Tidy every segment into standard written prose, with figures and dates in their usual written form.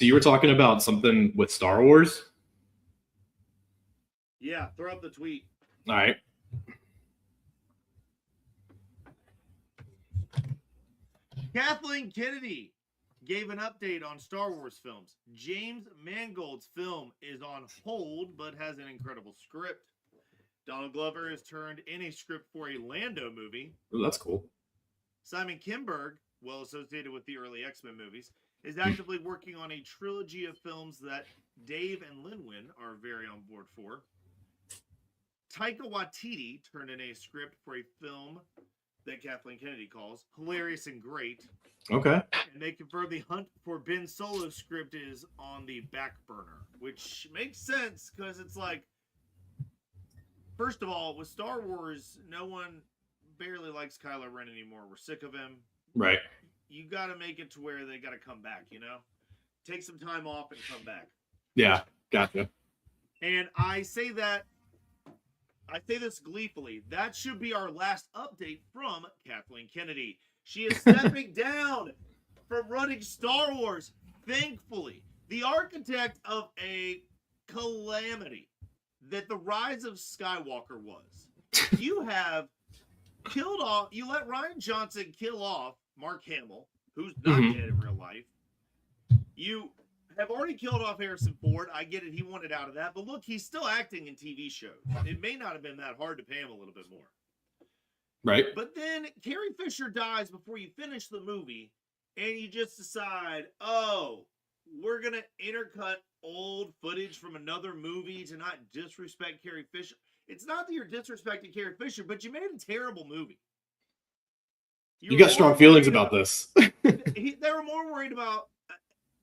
So you were talking about something with Star Wars? Yeah, throw up the tweet. All right. Kathleen Kennedy gave an update on Star Wars films. James Mangold's film is on hold, but has an incredible script. Donald Glover has turned in a script for a Lando movie. Oh, that's cool. Simon Kinberg, well associated with the early X-Men movies, is actively working on a trilogy of films that Dave and Linwin are very on board for. Taika Waititi turned in a script for a film that Kathleen Kennedy calls Hilarious and Great. Okay. And they confirmed the hunt for Ben Solo's script is on the back burner, which makes sense because it's like, first of all, with Star Wars, no one barely likes Kylo Ren anymore. We're sick of him. Right. You got to make it to where they got to come back, you know? Take some time off and come back. Yeah, gotcha. And I say this gleefully. That should be our last update from Kathleen Kennedy. She is stepping down from running Star Wars, thankfully. The architect of a calamity that the rise of Skywalker was. You have killed off, you let Rian Johnson kill off Mark Hamill, who's not dead in real life. You have already killed off Harrison Ford. I get it. He wanted out of that. But look, he's still acting in TV shows. It may not have been that hard to pay him a little bit more. Right. But then Carrie Fisher dies before you finish the movie, and you just decide, oh, we're going to intercut old footage from another movie to not disrespect Carrie Fisher. It's not that you're disrespecting Carrie Fisher, but you made a terrible movie. You got strong feelings about this. They were more worried about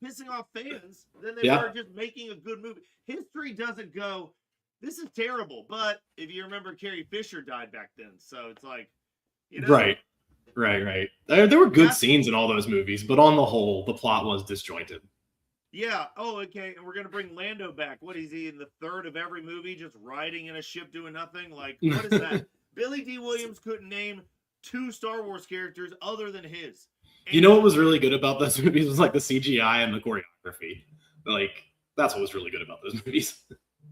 pissing off fans than they were just making a good movie. History doesn't go, this is terrible. But if you remember, Carrie Fisher died back then. So it's like, you know. Right. There were good scenes in all those movies, but on the whole, the plot was disjointed. Yeah. Oh, okay. And we're going to bring Lando back. What is he in the third of every movie, just riding in a ship doing nothing? Like, what is that? Billy D. Williams couldn't name 2 Star Wars characters other than his. And you know what was really good about those movies was like the CGI and the choreography. Like, that's what was really good about those movies.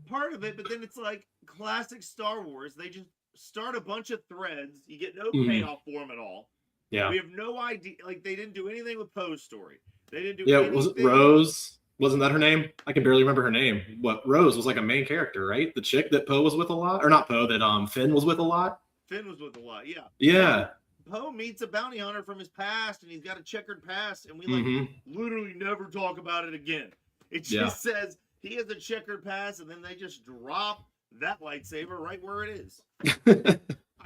Part of it, but then it's like classic Star Wars. They just start a bunch of threads. You get no payoff for them at all. Yeah. We have no idea. Like, they didn't do anything with Poe's story. They didn't do anything. Was it Rose? Wasn't that her name? I can barely remember her name. Rose was like a main character, right? The chick that Poe was with a lot? Or not Poe, that Finn was with a lot? Finn was with a lot, yeah. Yeah. Poe meets a bounty hunter from his past, and he's got a checkered past, and we literally never talk about it again. It just says he has a checkered past, and then they just drop that lightsaber right where it is.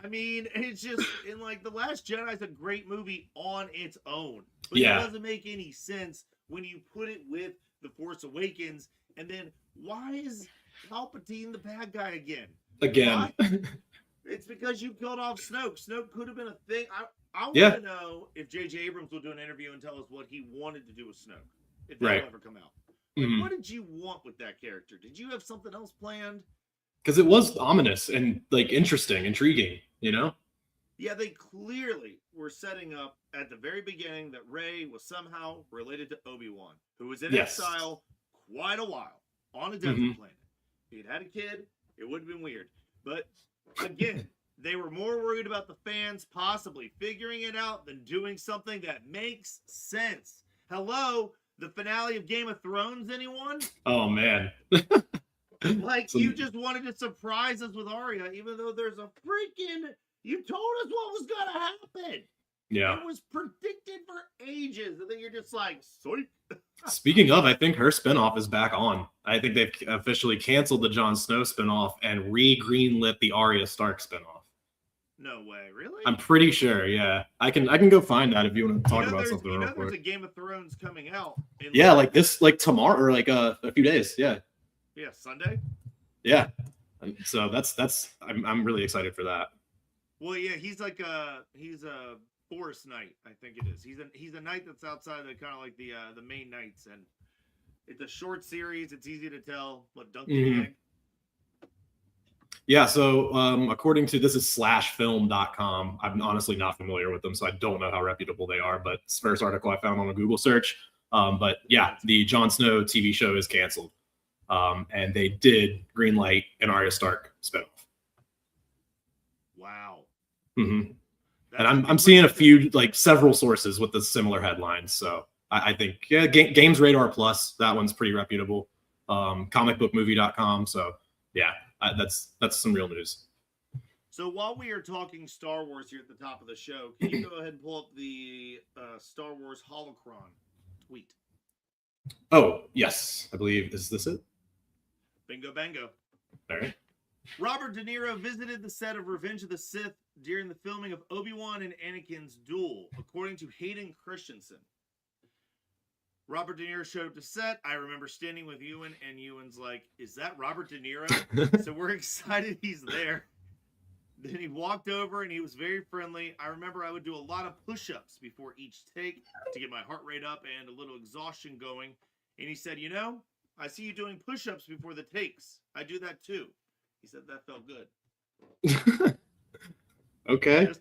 I mean, it's just, in like, The Last Jedi is a great movie on its own. But it doesn't make any sense when you put it with The Force Awakens, and then why is Palpatine the bad guy again? Again. It's because you killed off Snoke. Snoke could have been a thing. I want to know if J.J. Abrams will do an interview and tell us what he wanted to do with Snoke. If that will ever come out. Like, what did you want with that character? Did you have something else planned? Because it was ominous and, like, interesting, intriguing, you know? Yeah, they clearly were setting up at the very beginning that Rey was somehow related to Obi-Wan, who was in exile quite a while on a desert planet. If he had had a kid, it would have been weird. But again, they were more worried about the fans possibly figuring it out than doing something that makes sense. Hello, the finale of Game of Thrones, anyone? Oh, man. Like, you just wanted to surprise us with Arya, even though there's a freaking... You told us what was going to happen. Yeah. It was predicted for ages, and then you're just like, psych. Speaking of, I think her spinoff is back on. I think they've officially canceled the Jon Snow spinoff and re-greenlit the Arya Stark spinoff. No way, really? I'm pretty sure, yeah. I can go find that if you want to talk about something real quick. There's a Game of Thrones coming out. Like tomorrow or like a few days, yeah. Yeah, Sunday? Yeah. So I'm really excited for that. Well, yeah, he's a forest knight, I think it is. He's a knight that's outside of kind of like the main knights, and it's a short series. It's easy to tell what Duncan egg. Yeah, so according to this is /film.com. I'm honestly not familiar with them, so I don't know how reputable they are, but it's the first article I found on a Google search. But yeah, the Jon Snow TV show is canceled. And they did greenlight an Arya Stark spinoff. Wow. Mm-hmm. And I'm seeing a few, like several sources with the similar headlines. So I think Games Radar Plus, that one's pretty reputable. Comicbookmovie.com. So yeah, that's some real news. So while we are talking Star Wars here at the top of the show, can you go ahead and pull up the Star Wars holocron tweet? Oh, yes. I believe, is this it? Bingo bango. All right. Robert De Niro visited the set of Revenge of the Sith during the filming of Obi-Wan and Anakin's duel, according to Hayden Christensen. Robert De Niro showed up to set. I remember standing with Ewan, and Ewan's like, "Is that Robert De Niro?" So we're excited he's there. Then he walked over, and he was very friendly. I remember I would do a lot of push-ups before each take to get my heart rate up and a little exhaustion going. And he said, I see you doing push-ups before the takes. I do that too. He said that felt good. Okay.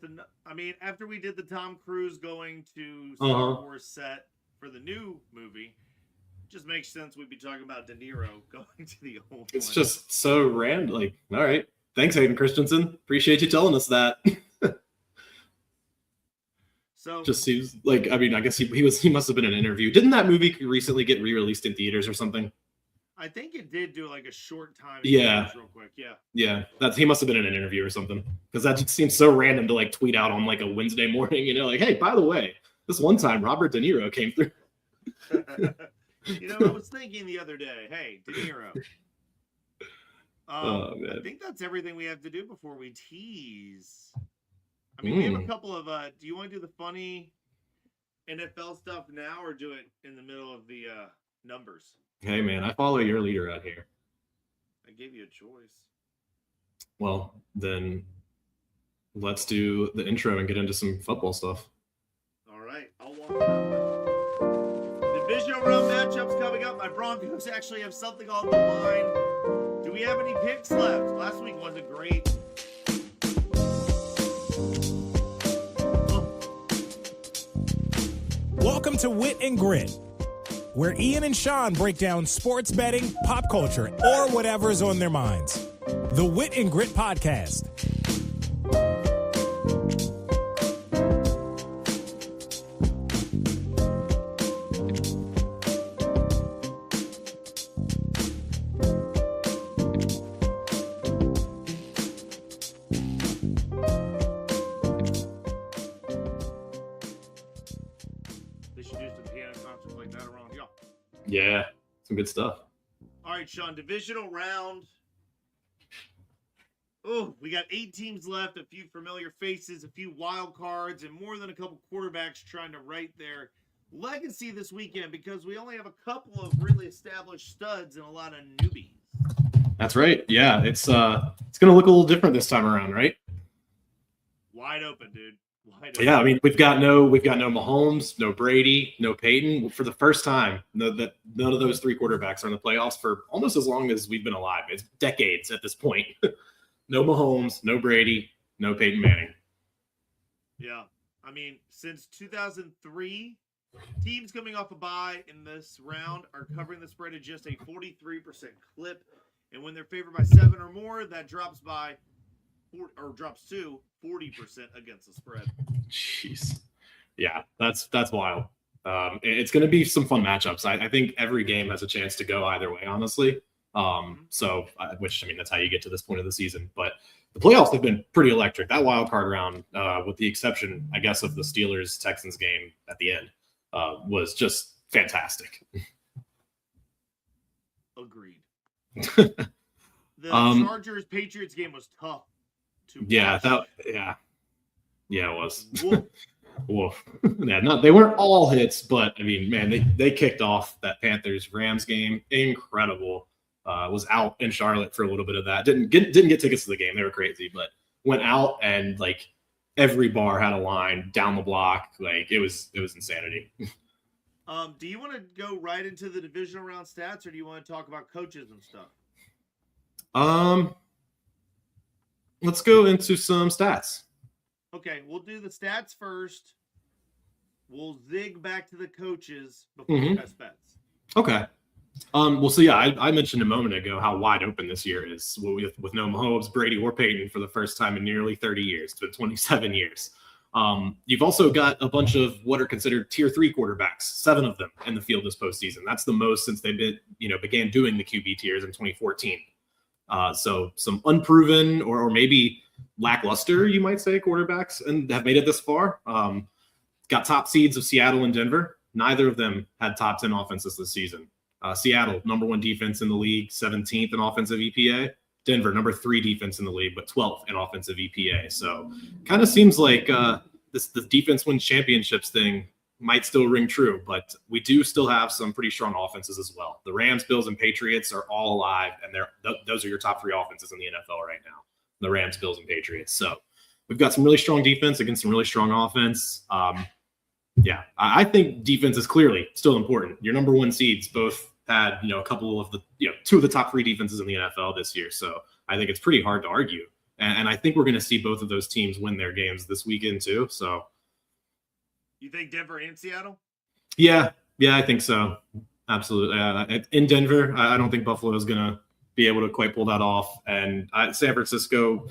After we did the Tom Cruise going to Star Wars set for the new movie, it just makes sense we'd be talking about De Niro going to the old It's one. just so random. Like, all right. Thanks, Hayden Christensen. Appreciate you telling us that. So just seems like, I guess he must have been in an interview. Didn't that movie recently get re-released in theaters or something? I think it did do like a short time. Yeah. Real quick. Yeah. Yeah. He must have been in an interview or something. Because that just seems so random to like tweet out on like a Wednesday morning, like, hey, by the way, this one time Robert De Niro came through. I was thinking the other day, hey, De Niro. Man. I think that's everything we have to do before we tease. We have a couple of do you want to do the funny NFL stuff now or do it in the middle of the numbers? Hey man, I follow your leader out here. I gave you a choice. Well, then let's do the intro and get into some football stuff. All right, I'll walk around. Divisional round matchups coming up. My Broncos actually have something on the line. Do we have any picks left? Last week wasn't great. Welcome to Wit and Grit, where Ian and Sean break down sports betting, pop culture, or whatever's on their minds. The Wit and Grit Podcast. Yeah, some good stuff. All right, Sean, divisional round. Oh, we got 8 teams left, a few familiar faces, a few wild cards, and more than a couple quarterbacks trying to write their legacy this weekend because we only have a couple of really established studs and a lot of newbies. That's right. Yeah, it's going to look a little different this time around, right? Wide open, dude. Yeah, we've got no Mahomes, no Brady, no Peyton. For the first time, none of those 3 quarterbacks are in the playoffs for almost as long as we've been alive. It's decades at this point. No Mahomes, no Brady, no Peyton Manning. Yeah, since 2003, teams coming off a bye in this round are covering the spread at just a 43% clip, and when they're favored by 7 or more, that drops to 40% against the spread. Jeez. Yeah, that's wild. It's going to be some fun matchups. I think every game has a chance to go either way, honestly. That's how you get to this point of the season. But the playoffs have been pretty electric. That wild card round, with the exception, I guess, of the Steelers-Texans game at the end, was just fantastic. Agreed. The Chargers-Patriots game was tough. It was. Woof. They weren't all hits, but they kicked off that Panthers-Rams game. Incredible. Was out in Charlotte for a little bit of that. Didn't get tickets to the game. They were crazy, but went out and like every bar had a line down the block. Like it was insanity. Do you want to go right into the divisional round stats, or do you want to talk about coaches and stuff? Let's go into some stats. Okay, we'll do the stats first. We'll zig back to the coaches before best bets. Okay. Well, so yeah, I mentioned a moment ago how wide open this year is with no Mahomes, Brady, or Peyton for the first time in nearly 30 years, to 27 years. You've also got a bunch of what are considered tier 3 quarterbacks, 7 of them in the field this postseason. That's the most since they began doing the QB tiers in 2014. So some unproven or maybe lackluster, you might say, quarterbacks and have made it this far. Got top seeds of Seattle and Denver. Neither of them had top 10 offenses this season. Seattle, number 1 defense in the league, 17th in offensive EPA. Denver, number 3 defense in the league, but 12th in offensive EPA. So kind of seems like this defense wins championships thing might still ring true, but we do still have some pretty strong offenses as well. The Rams, Bills, and Patriots are all alive, and those are your top 3 offenses in the NFL right now. The Rams, Bills, and Patriots. So we've got some really strong defense against some really strong offense. Yeah, I think defense is clearly still important. Your number 1 seeds both had, a couple of the, 2 of the top 3 defenses in the NFL this year. So I think it's pretty hard to argue. And I think we're going to see both of those teams win their games this weekend too. So you think Denver and Seattle? Yeah, I think so. Absolutely. In Denver, I don't think Buffalo is going to be able to quite pull that off. And San Francisco,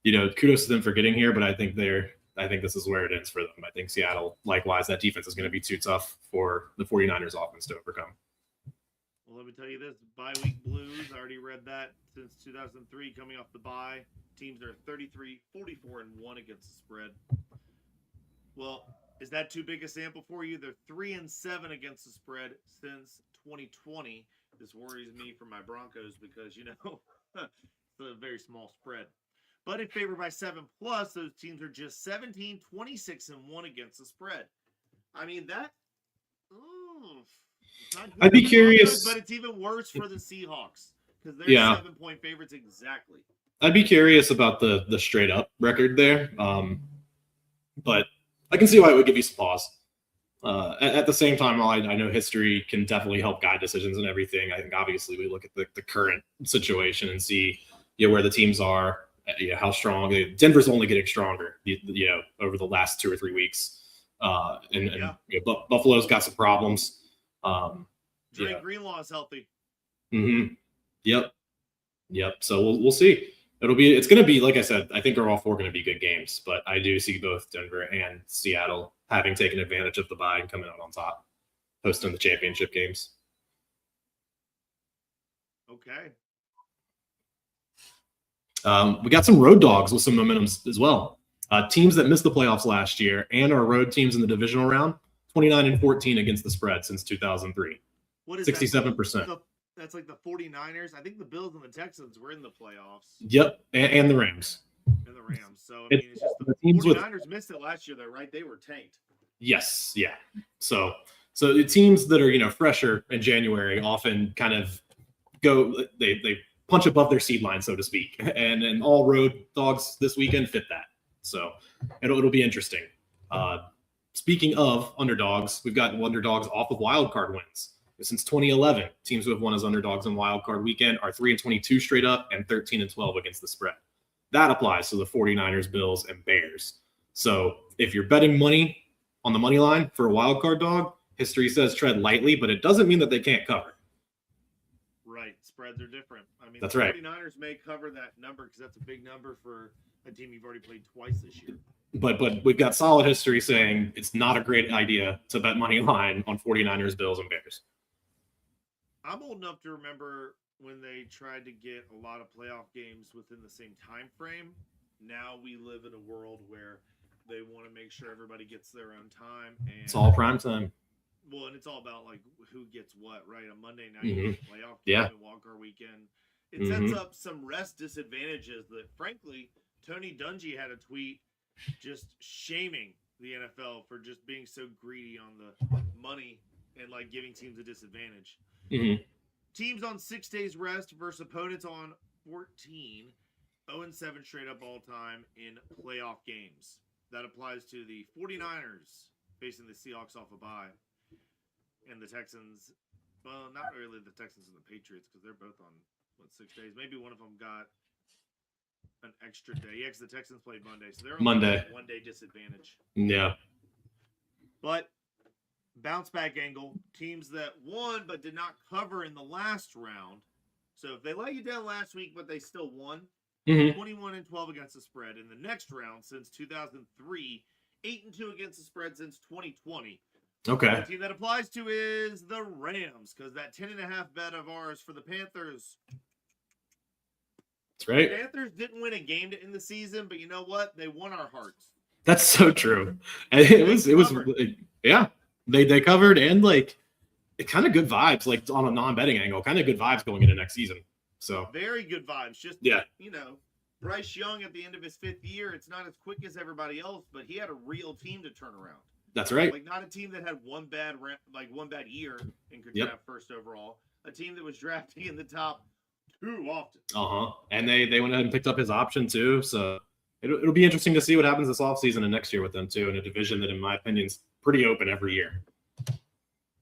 kudos to them for getting here, but I think this is where it ends for them. I think Seattle, likewise, that defense is going to be too tough for the 49ers offense to overcome. Well, let me tell you this. Bye-week blues. I already read that since 2003 coming off the bye. Teams are 33, 44, and 1 against the spread. Well, is that too big a sample for you? They're 3-7 against the spread since 2020. This worries me for my Broncos because, it's a very small spread. But if favored by 7+, those teams are just 17, 26, and 1 against the spread. I mean, that... I'd be curious. But it's even worse for the Seahawks because they're 7-point favorites exactly. I'd be curious about the straight up record there. But I can see why it would give you some pause. At the same time, while I know history can definitely help guide decisions and everything, I think obviously we look at the current situation and see where the teams are, how strong. Denver's only getting stronger, over the last 2 or 3 weeks. Buffalo's got some problems. Greenlaw is healthy. Mm-hmm. Yep. So we'll see. It's going to be, like I said, I think they're all 4 going to be good games, but I do see both Denver and Seattle having taken advantage of the bye and coming out on top, hosting the championship games. Okay. We got some road dogs with some momentum as well. Teams that missed the playoffs last year and are road teams in the divisional round, 29-14 against the spread since 2003. What is 67%. That's like the 49ers. I think the Bills and the Texans were in the playoffs. Yep, and the Rams. And the Rams. So, I mean, it's just the 49ers missed it last year, though, right? They were tanked. Yes, yeah. So the teams that are, fresher in January often kind of they punch above their seed line, so to speak. And all road dogs this weekend fit that. So it'll be interesting. Speaking of underdogs, we've got underdogs off of wild card wins. Since 2011, teams who have won as underdogs on wild card weekend are 3-22 straight up and 13-12 against the spread. That applies to the 49ers, Bills, and Bears. So if you're betting money on the money line for a wild card dog, history says tread lightly, but it doesn't mean that they can't cover. Right. Spreads are different. I mean, that's the right. 49ers may cover that number because that's a big number for a team you've already played twice this year. But we've got solid history saying it's not a great idea to bet money line on 49ers, Bills, and Bears. I'm old enough to remember when they tried to get a lot of playoff games within the same time frame. Now we live in a world where they want to make sure everybody gets their own time. And it's all prime time. Well, and it's all about like who gets what, right? On Monday night, playoff game and walk-our weekend. It sets up some rest disadvantages that, frankly, Tony Dungy had a tweet just shaming the NFL for just being so greedy on the money and like giving teams a disadvantage. Mm-hmm. Teams on 6 days rest versus opponents on 14, 0-7 straight up all time in playoff games. That applies to the 49ers facing the Seahawks off a bye. And the Texans, well, not really the Texans and the Patriots because they're both on, 6 days? Maybe one of them got an extra day. Yeah, because the Texans played Monday. So they're on Monday. 1 day disadvantage. Yeah. But bounce back angle, teams that won but did not cover in the last round. So if they let you down last week, but they still won, 21-12 against the spread. In the next round since 2003, 8-2 against the spread since 2020. Okay. The team that applies to is the Rams, because that 10.5 bet of ours for the Panthers. That's right. The Panthers didn't win a game to end the season, but you know what? They won our hearts. That's so true. And it was yeah. They covered, and like it kind of good vibes, like on a non-betting angle, kind of good vibes going into next season. So very good vibes. Just yeah, Bryce Young at the end of his 5th year, it's not as quick as everybody else, but he had a real team to turn around. That's right. Like not a team that had one bad year and could draft first overall. A team that was drafting in the top too often. And they went ahead and picked up his option too. So it'll be interesting to see what happens this offseason and next year with them too, in a division that, in my opinion, is pretty open every year.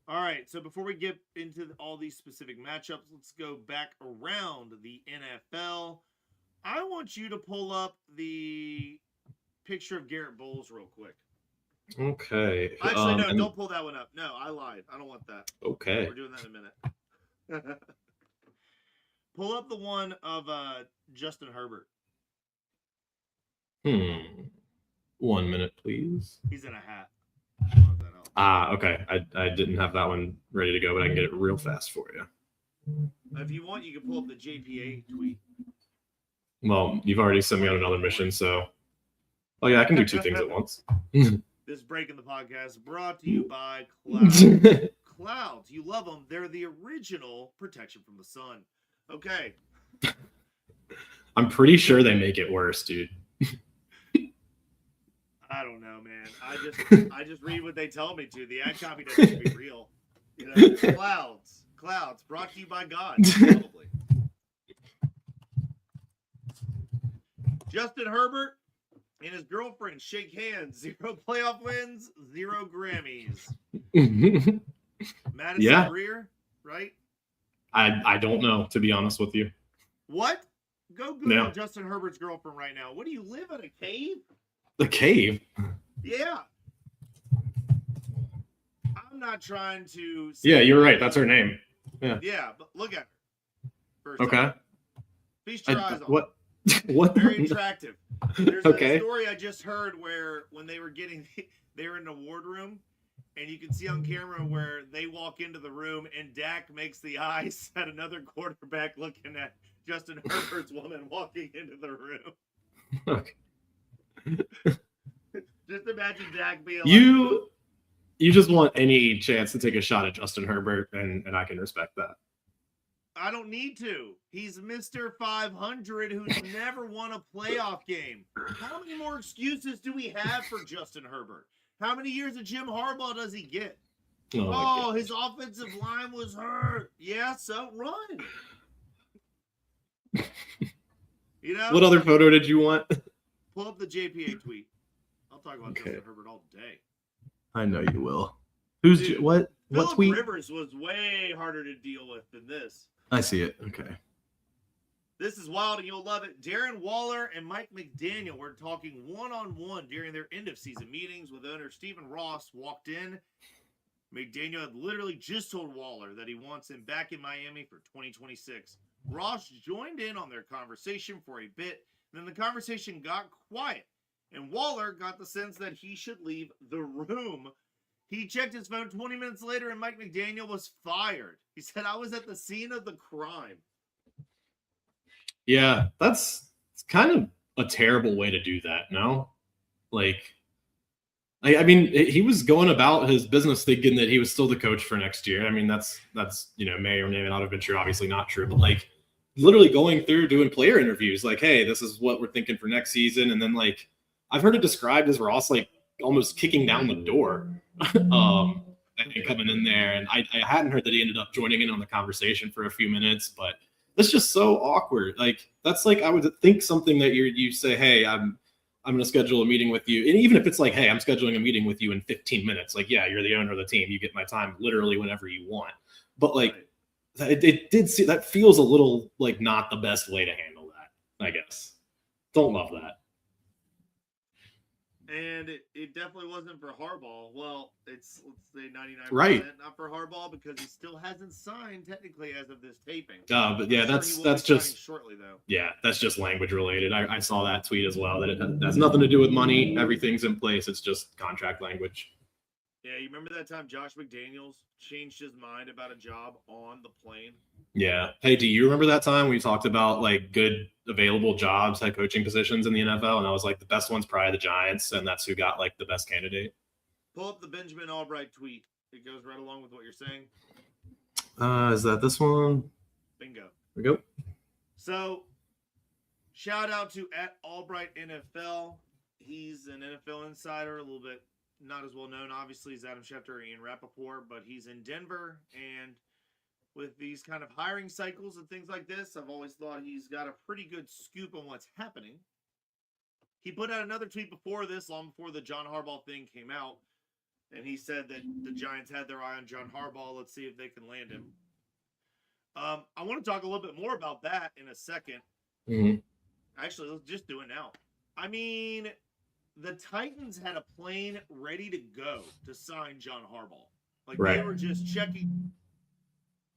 All right. So before we get into all these specific matchups, let's go back around the NFL. I want you to pull up the picture of Garrett Bowles real quick. Okay. Actually, no, don't pull that one up. No, I lied. I don't want that. Okay. We're doing that in a minute. Pull up the one of Justin Herbert. 1 minute, please. He's in a hat. Okay. I didn't have that one ready to go, but I can get it real fast for you. If you want, you can pull up the JPA tweet. Well, you've already sent me on another mission, so. Oh, yeah, I can do 2 things at once. This break in the podcast brought to you by Clouds. Clouds, you love them. They're the original protection from the sun. Okay. I'm pretty sure they make it worse, dude. I don't know, man. I just read what they tell me to. The ad copy doesn't be real. Clouds, brought to you by God. Probably. Justin Herbert and his girlfriend shake hands. 0 playoff wins, 0 Grammys. Madison Greer, right? I don't know, to be honest with you. What? Go Google Justin Herbert's girlfriend right now. What do you live in a cave? The cave? Yeah. I'm not trying to. Yeah, you're right. That's her name. Yeah. Yeah, but look at her. First okay. time. Feast your eyes on. What? What? Very attractive. There's a story I just heard where when they were in an award room, and you can see on camera where they walk into the room and Dak makes the eyes at another quarterback looking at Justin Herbert's woman walking into the room. Okay. Just imagine Dak being you just want any chance to take a shot at Justin Herbert, and I can respect that. I don't need to. He's Mr. 500 who's never won a playoff game. How many more excuses do we have for Justin Herbert? How many years of Jim Harbaugh does he get? Oh, his offensive line was hurt. Yeah, so run. What other photo did you want? Pull up the JPA tweet. I'll talk about Justin Herbert all day. I know you will. What tweet? Rivers was way harder to deal with than this. I see it. Okay. This is wild and you'll love it. Darren Waller and Mike McDaniel were talking one-on-one during their end-of-season meetings with owner Stephen Ross walked in. McDaniel had literally just told Waller that he wants him back in Miami for 2026. Ross joined in on their conversation for a bit. Then the conversation got quiet, and Waller got the sense that he should leave the room. He checked his phone 20 minutes later, and Mike McDaniel was fired. He said, "I was at the scene of the crime." Yeah, it's kind of a terrible way to do that, no? I mean, he was going about his business thinking that he was still the coach for next year. I mean, that's may or may not have been true. Obviously not true, but literally going through doing player interviews, hey, this is what we're thinking for next season. And then I've heard it described as Ross almost kicking down the door and coming in there. And I hadn't heard that he ended up joining in on the conversation for a few minutes, but that's just so awkward. That's I would think something that you say, hey, I'm going to schedule a meeting with you. And even if it's hey, I'm scheduling a meeting with you in 15 minutes, yeah, you're the owner of the team. You get my time literally whenever you want. But it did see that feels a little not the best way to handle that, I guess. Don't love that. And it definitely wasn't for Harbaugh. Well, it's, let's say 99% Right. not for Harbaugh because he still hasn't signed technically as of this taping. But yeah, I'm sure that's he will be just signing shortly though. yeah, that's just language related. I saw that tweet as well. That it has nothing to do with money. Everything's in place. It's just contract language. Yeah, you remember that time Josh McDaniels changed his mind about a job on the plane? Yeah. Hey, do you remember that time we talked about like good available jobs, head coaching positions in the NFL? And I was like, the best one's probably the Giants, and that's who got like the best candidate. Pull up the Benjamin Albright tweet. It goes right along with what you're saying. Is that this one? Bingo. There we go. So, shout out to @AlbrightNFL. He's an NFL insider, a little bit not as well known, obviously, as Adam Schefter and Rappaport, but he's in Denver. And with these kind of hiring cycles and things like this, I've always thought he's got a pretty good scoop on what's happening. He put out another tweet before this, long before the John Harbaugh thing came out. And he said that the Giants had their eye on John Harbaugh. Let's see if they can land him. I want to talk a little bit more about that in a second. Mm-hmm. Actually, let's just do it now. I mean, the Titans had a plane ready to go to sign John Harbaugh. Like, right. They were just checking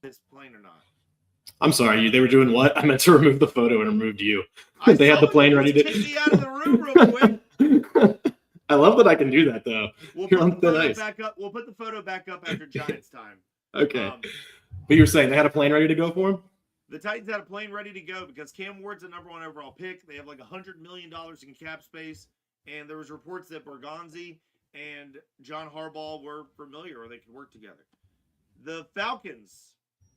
this plane or not. I'm sorry, they were doing what? I meant to remove the photo and removed you. They had the plane ready to kick me out of the room real quick. I love that I can do that though. We'll You're put the on photo ice. back up. We'll put the photo back up after Giants time. Okay. But you were saying they had a plane ready to go for him? The Titans had a plane ready to go because Cam Ward's the #1 overall pick. They have like $100 million in cap space. And there was reports that Bergonzi and John Harbaugh were familiar or they could work together. The Falcons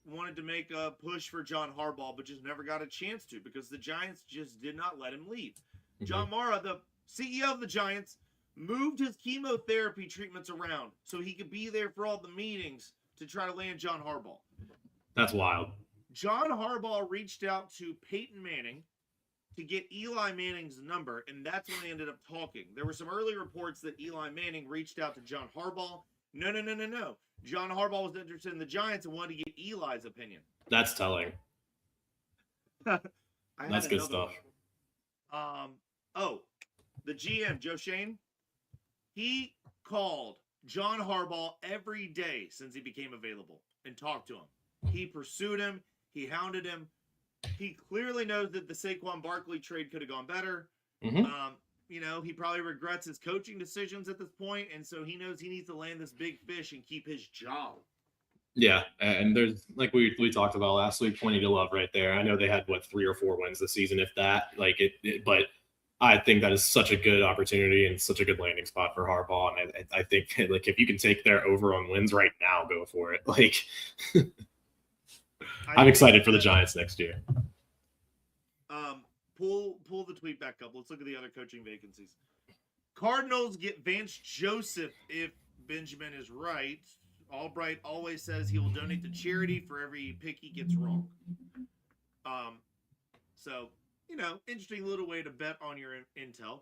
wanted to make a push for John Harbaugh, but just never got a chance to because the Giants just did not let him leave. Mm-hmm. John Mara, the CEO of the Giants, moved his chemotherapy treatments around so he could be there for all the meetings to try to land John Harbaugh. That's wild. John Harbaugh reached out to Peyton Manning to get Eli Manning's number, and that's when they ended up talking. There were some early reports that Eli Manning reached out to John Harbaugh. No. John Harbaugh was interested in the Giants and wanted to get Eli's opinion. That's telling. That's good stuff. The GM, Joe Shane, he called John Harbaugh every day since he became available and talked to him. He pursued him. He hounded him. He clearly knows that the Saquon Barkley trade could have gone better. Mm-hmm. He probably regrets his coaching decisions at this point, and so he knows he needs to land this big fish and keep his job. Yeah, and there's like we talked about last week, plenty to love right there. I know they had 3 or 4 wins this season, if that. But I think that is such a good opportunity and such a good landing spot for Harbaugh, and I think if you can take their over on wins right now, go for it. I'm excited for the Giants next year. Pull the tweet back up. Let's look at the other coaching vacancies. Cardinals get Vance Joseph if Benjamin is right. Albright always says he will donate to charity for every pick he gets wrong. So, interesting little way to bet on your intel.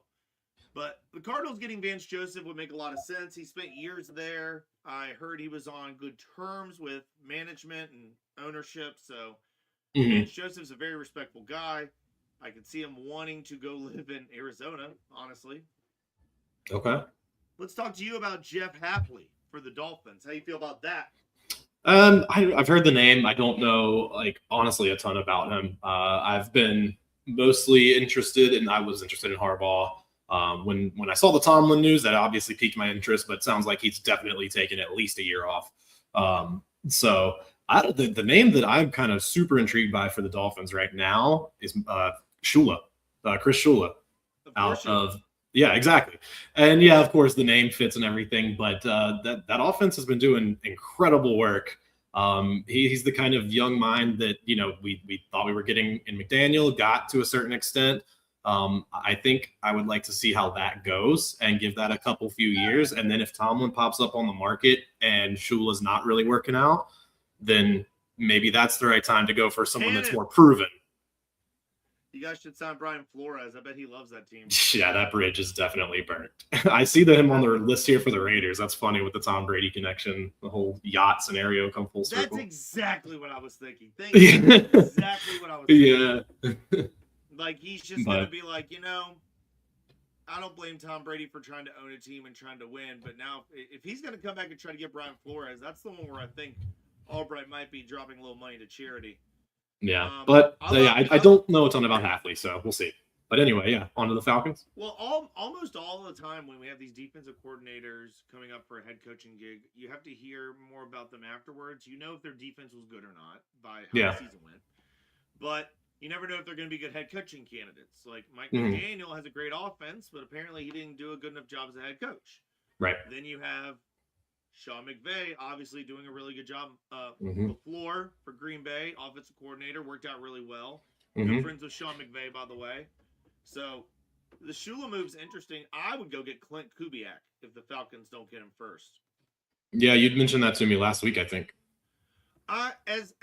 But the Cardinals getting Vance Joseph would make a lot of sense. He spent years there. I heard he was on good terms with management and ownership. So Vance Joseph's a very respectful guy. I could see him wanting to go live in Arizona, honestly. Okay. Let's talk to you about Jeff Hapley for the Dolphins. How do you feel about that? I've heard the name. I don't know, honestly, a ton about him. I've been mostly interested, and I was interested in Harbaugh. When I saw the Tomlin news, that obviously piqued my interest, but it sounds like he's definitely taken at least a year off. So the name that I'm kind of super intrigued by for the Dolphins right now is Shula, Chris Shula. Yeah, exactly. And yeah, of course, the name fits and everything, but that offense has been doing incredible work. He's the kind of young mind that, we thought we were getting in McDaniel, got to a certain extent. I think I would like to see how that goes and give that a few years. And then if Tomlin pops up on the market and Shula's not really working out, then maybe that's the right time to go for someone that's more proven. You guys should sign Brian Flores. I bet he loves that team. Yeah, that bridge is definitely burnt. I see him on the list here for the Raiders. That's funny with the Tom Brady connection, the whole yacht scenario come full circle. That's exactly what I was thinking. Thank you. That's exactly what I was thinking. Yeah. He's just going to be I don't blame Tom Brady for trying to own a team and trying to win, but now if he's going to come back and try to get Brian Flores, that's the one where I think Albright might be dropping a little money to charity. Yeah, but I don't know a ton about Hafley, so we'll see. But anyway, yeah, on to the Falcons. Well, almost all the time when we have these defensive coordinators coming up for a head coaching gig, you have to hear more about them afterwards. You know if their defense was good or not by how the season went. But you never know if they're going to be good head coaching candidates. Like Mike McDaniel has a great offense, but apparently he didn't do a good enough job as a head coach. Right. Then you have Sean McVay, obviously doing a really good job. LaFleur for Green Bay, offensive coordinator, worked out really well. Good friends with Sean McVay, by the way. So the Shula move's interesting. I would go get Clint Kubiak if the Falcons don't get him first. Yeah, you'd mentioned that to me last week, I think. As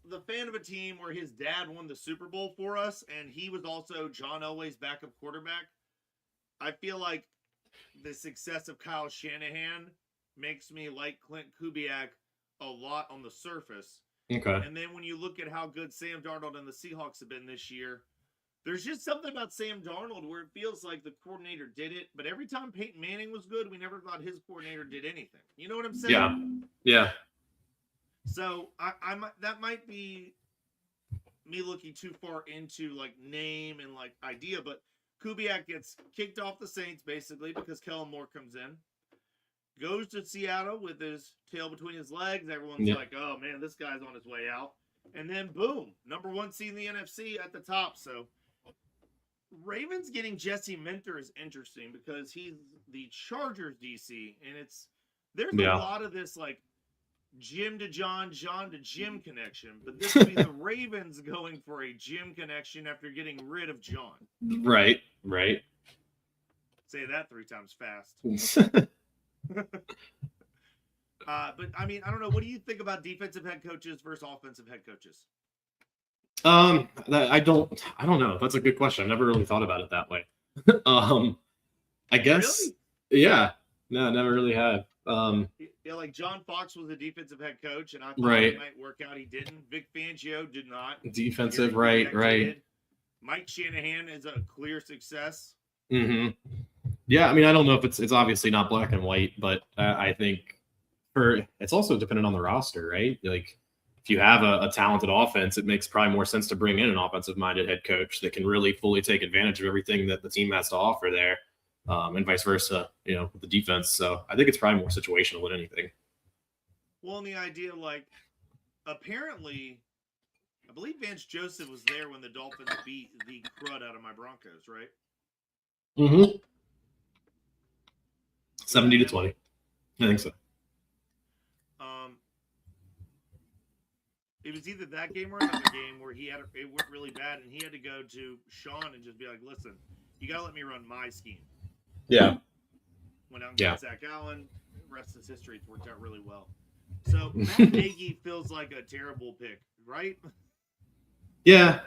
the fan of a team where his dad won the Super Bowl for us, and he was also John Elway's backup quarterback, I feel like the success of Kyle Shanahan makes me like Clint Kubiak a lot on the surface. Okay. And then when you look at how good Sam Darnold and the Seahawks have been this year, there's just something about Sam Darnold where it feels like the coordinator did it, but every time Peyton Manning was good, we never thought his coordinator did anything. You know what I'm saying? Yeah. So that might be me looking too far into like name and like idea, but Kubiak gets kicked off the Saints basically because Kellen Moore comes in, goes to Seattle with his tail between his legs. Everyone's like, oh man, this guy's on his way out. And then boom, number 1 seed in the NFC at the top. So Ravens getting Jesse Minter is interesting because he's the Chargers DC, and there's a lot of this like Jim to John, John to Jim connection, but this would be the Ravens going for a Jim connection after getting rid of John. Right. Say that 3 times fast. But I mean, I don't know. What do you think about defensive head coaches versus offensive head coaches? I don't know. That's a good question. I've never really thought about it that way. I guess, really? Yeah. No, never really had. Yeah, like John Fox was a defensive head coach, and I thought it might work out. He didn't. Vic Fangio did not. Defensive, right. Mike Shanahan is a clear success. Yeah, I mean, I don't know if it's obviously not black and white, but I think it's also dependent on the roster, right? Like, if you have a talented offense, it makes probably more sense to bring in an offensive-minded head coach that can really fully take advantage of everything that the team has to offer there, and vice versa, with the defense. So I think it's probably more situational than anything. Well, and the idea, like, apparently, I believe Vance Joseph was there when the Dolphins beat the crud out of my Broncos, right? 70-20. I think so. It was either that game or another game where it went really bad, and he had to go to Sean and just be like, listen, you got to let me run my scheme. Yeah. Went out and got Zach Allen. The rest is history. It's worked out really well. So Matt Nagy feels like a terrible pick, right? Yeah.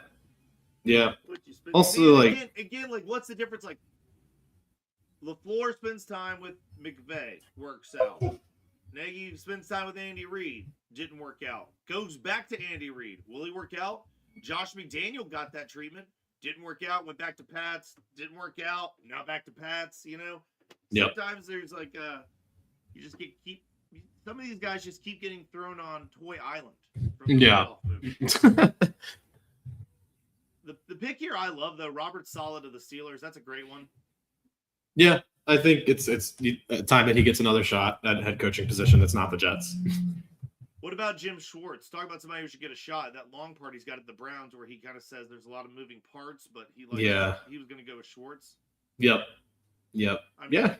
Also, again, like, what's the difference? Like, LaFleur spends time with McVay, works out. Nagy spends time with Andy Reid, didn't work out. Goes back to Andy Reid. Will he work out? Josh McDaniel got that treatment. Didn't work out. Went back to Pats. Didn't work out. Now back to Pats, Sometimes there's like you just keep some of these guys just keep getting thrown on Toy Island. The pick here I love, though. Robert Saleh of the Steelers. That's a great one. Yeah, I think it's time that he gets another shot at head coaching position that's not the Jets. What about Jim Schwartz? Talk about somebody who should get a shot. That long part he's got at the Browns where he kind of says there's a lot of moving parts, but he was going to go with Schwartz. Yep. I mean,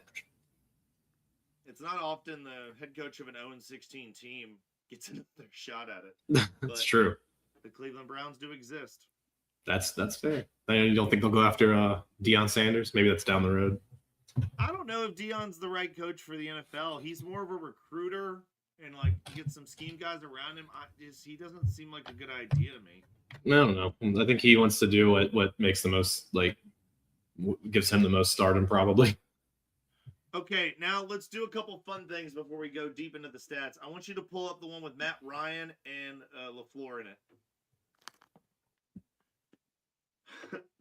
it's not often the head coach of an 0-16 team gets another shot at it. That's true. The Cleveland Browns do exist. That's fair. You don't think they'll go after Deion Sanders? Maybe that's down the road. I don't know if Deion's the right coach for the NFL. He's more of a recruiter and like get some scheme guys around him. He doesn't seem like a good idea to me. I don't know. I think he wants to do what makes the most, like, gives him the most stardom probably. Okay, now let's do a couple fun things before we go deep into the stats. I want you to pull up the one with Matt Ryan and LaFleur in it.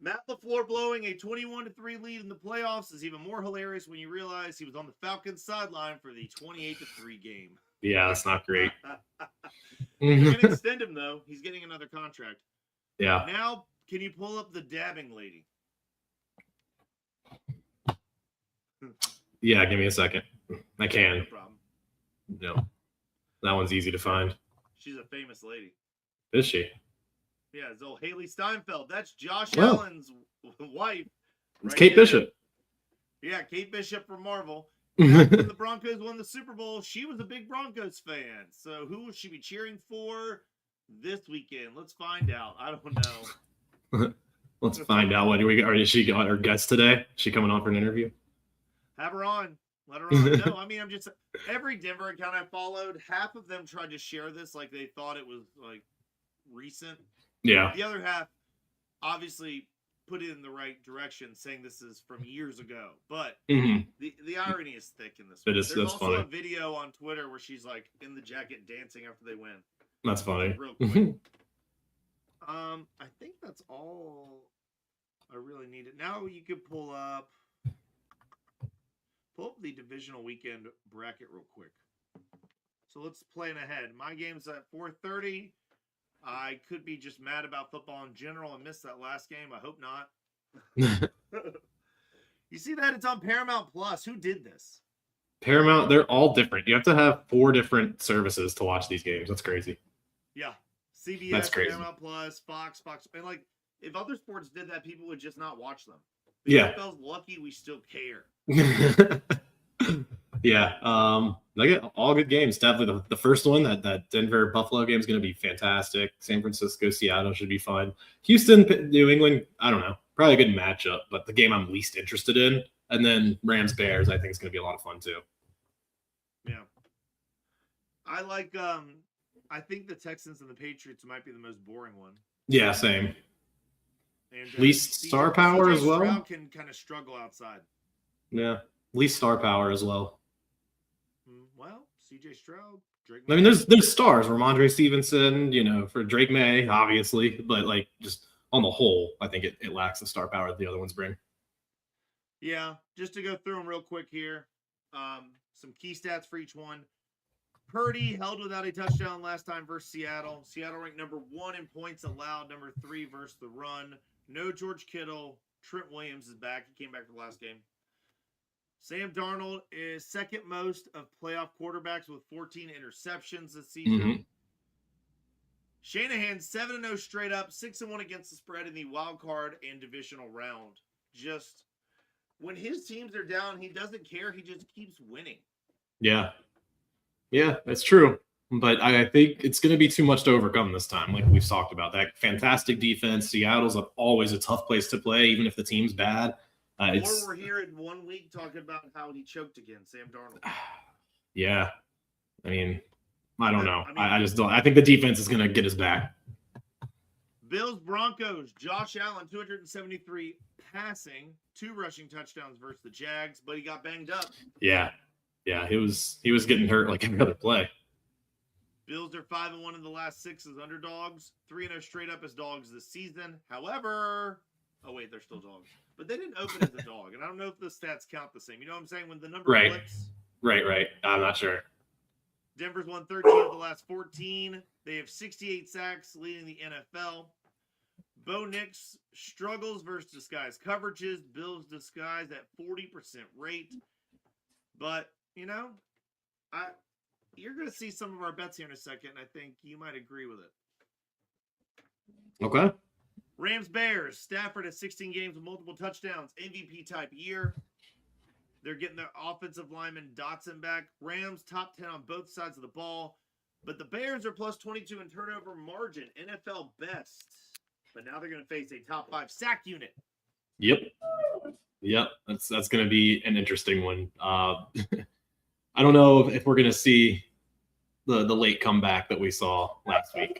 Matt LaFleur blowing a 21-3 lead in the playoffs is even more hilarious when you realize he was on the Falcons sideline for the 28-3 game. Yeah, that's not great. They're going to extend him, though. He's getting another contract. Yeah. Now, can you pull up the dabbing lady? Yeah, give me a second. I can. No problem. No. That one's easy to find. She's a famous lady. Is she? Yeah, it's old Haley Steinfeld. That's Josh Oh. Allen's wife. It's right Kate there. Bishop. Yeah, Kate Bishop from Marvel. When the Broncos won the Super Bowl, she was a big Broncos fan. So who will she be cheering for this weekend? Let's find out. I don't know. Let's find out. What do we got? Or is she got her guest today? Is she coming on for an interview? Have her on. Let her on. No, I mean, I'm just every Denver account I followed, half of them tried to share this like they thought it was like recent. Yeah. The other half obviously put it in the right direction, saying this is from years ago. But Mhm. the irony is thick in this. It one. is. There's That's also funny. a video on Twitter where she's like in the jacket dancing after they win. That's funny. Real quick. I think that's all I really needed. Now you could pull up the divisional weekend bracket real quick. So let's plan ahead. My game's at 4:30. I could be just mad about football in general and miss that last game. I hope not. You see that? It's on Paramount Plus. Who did this? Paramount, they're all different. You have to have 4 different services to watch these games. That's crazy. Yeah. CBS, That's crazy. Paramount Plus, Fox. And like, if other sports did that, people would just not watch them. Yeah. NFL's lucky we still care. Yeah. They get all good games. Definitely the first one, that Denver Buffalo game is going to be fantastic. San Francisco, Seattle should be fun. Houston, New England, I don't know. Probably a good matchup, but the game I'm least interested in. And then Rams Bears, I think is going to be a lot of fun too. Yeah. I like I think the Texans and the Patriots might be the most boring one. Yeah, same. And Least star power as well? Stroud can kind of struggle outside. Yeah. Least star power as well. Well, CJ Stroud, Drake I mean, there's stars, Ramondre Stevenson, for Drake May, obviously, but like just on the whole, I think it lacks the star power that the other ones bring. Yeah, just to go through them real quick here. Some key stats for each one. Purdy held without a touchdown last time versus Seattle. Seattle ranked number 1 in points allowed, number 3 versus the run. No George Kittle. Trent Williams is back. He came back for the last game. Sam Darnold is second most of playoff quarterbacks with 14 interceptions this season. Mm-hmm. Shanahan 7-0 straight up, 6-1 against the spread in the wild card and divisional round. Just when his teams are down, he doesn't care. He just keeps winning. Yeah. Yeah, that's true. But I think it's going to be too much to overcome this time, like we've talked about. That fantastic defense. Seattle's always a tough place to play, even if the team's bad. Or we're here in 1 week talking about how he choked again, Sam Darnold. Yeah. I mean, I don't know. I just don't. I think the defense is going to get us back. Bills Broncos, Josh Allen, 273 passing, 2 rushing touchdowns versus the Jags, but he got banged up. Yeah. Yeah, he was getting hurt like every other play. Bills are 5-1 in the last 6 as underdogs, 3-0 straight up as dogs this season. However, they're still dogs. But they didn't open as a dog, and I don't know if the stats count the same. You know what I'm saying? When the number flips. Right. I'm not sure. Denver's won 13 of the last 14. They have 68 sacks, leading the NFL. Bo Nix struggles versus disguise coverages. Bills disguise at 40% rate. But, you're going to see some of our bets here in a second, and I think you might agree with it. Okay. Rams Bears. Stafford has 16 games with multiple touchdowns. MVP type year. They're getting their offensive lineman Dotson back. Rams top 10 on both sides of the ball. But the Bears are plus 22 in turnover margin. NFL best. But now they're going to face a top 5 sack unit. Yep. That's going to be an interesting one. I don't know if we're going to see the late comeback that we saw last week.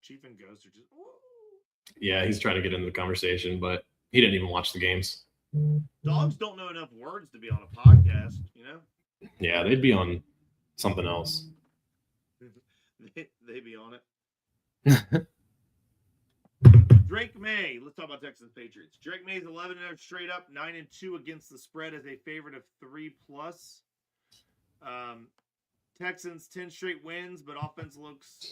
Chief and Ghost are just. Yeah, he's trying to get into the conversation, but he didn't even watch the games. Dogs don't know enough words to be on a podcast, Yeah, they'd be on something else. They be on it. Drake May. Let's talk about Texans Patriots. Drake May's 11-0 straight up, 9-2 against the spread as a favorite of 3+. Texans 10 straight wins, but offense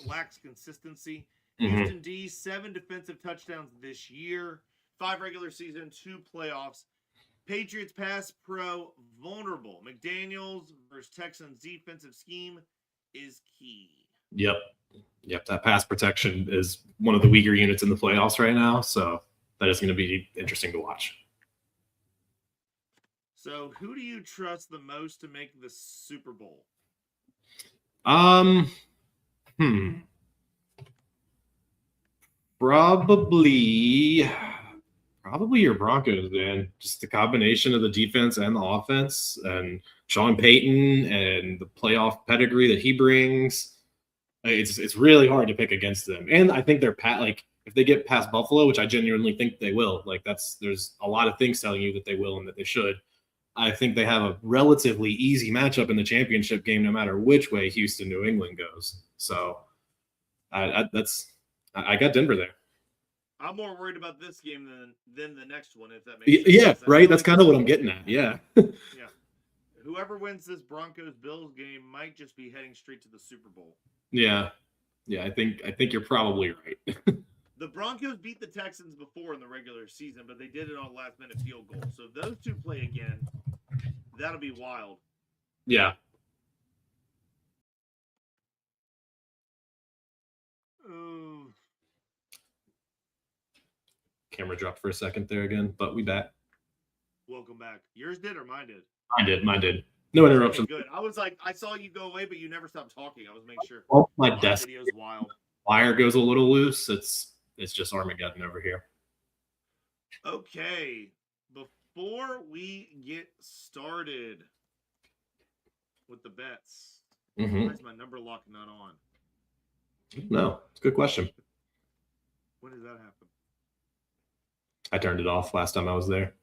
lacks consistency. Houston D 7 defensive touchdowns this year, 5 regular season, 2 playoffs. Patriots pass pro vulnerable. McDaniels versus Texans defensive scheme is key. Yep. That pass protection is one of the weaker units in the playoffs right now, so that is going to be interesting to watch. So, who do you trust the most to make the Super Bowl? Probably your Broncos, man. Just the combination of the defense and the offense, and Sean Peyton and the playoff pedigree that he brings. It's really hard to pick against them. And I think they're if they get past Buffalo, which I genuinely think they will, there's a lot of things telling you that they will and that they should. I think they have a relatively easy matchup in the championship game, no matter which way Houston, New England goes. So I got Denver there. I'm more worried about this game than the next one, if that makes sense. Yeah, right. That's kind of what I'm getting at. Yeah. Yeah. Whoever wins this Broncos-Bills game might just be heading straight to the Super Bowl. Yeah. I think you're probably right. The Broncos beat the Texans before in the regular season, but they did it on a last-minute field goal. So if those two play again, that'll be wild. Yeah. Ooh. Camera dropped for a second there again, but we back. Welcome back. Yours did or mine did? Mine did. No interruption. Okay, good. I was like, I saw you go away, but you never stopped talking. I was making sure. Well, my desk video's wild. wire goes a little loose. It's just Armageddon over here. Okay. Before we get started with the bets, why is my number lock not on? No, it's a good question. When does that happen? I turned it off last time I was there.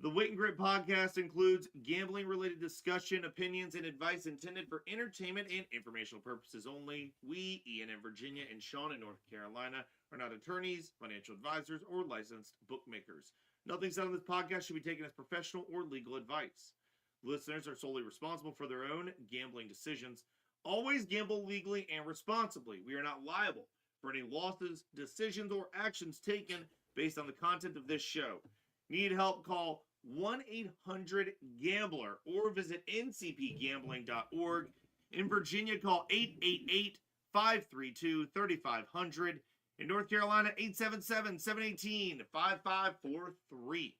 The Wit Grit Podcast includes gambling-related discussion, opinions, and advice intended for entertainment and informational purposes only. We, Ian in Virginia and Sean in North Carolina, are not attorneys, financial advisors, or licensed bookmakers. Nothing said on this podcast should be taken as professional or legal advice. Listeners are solely responsible for their own gambling decisions. Always gamble legally and responsibly. We are not liable for any losses, decisions, or actions taken based on the content of this show. Need help? Call 1-800-GAMBLER or visit ncpgambling.org. In Virginia, call 888-532-3500. In North Carolina, 877-718-5543.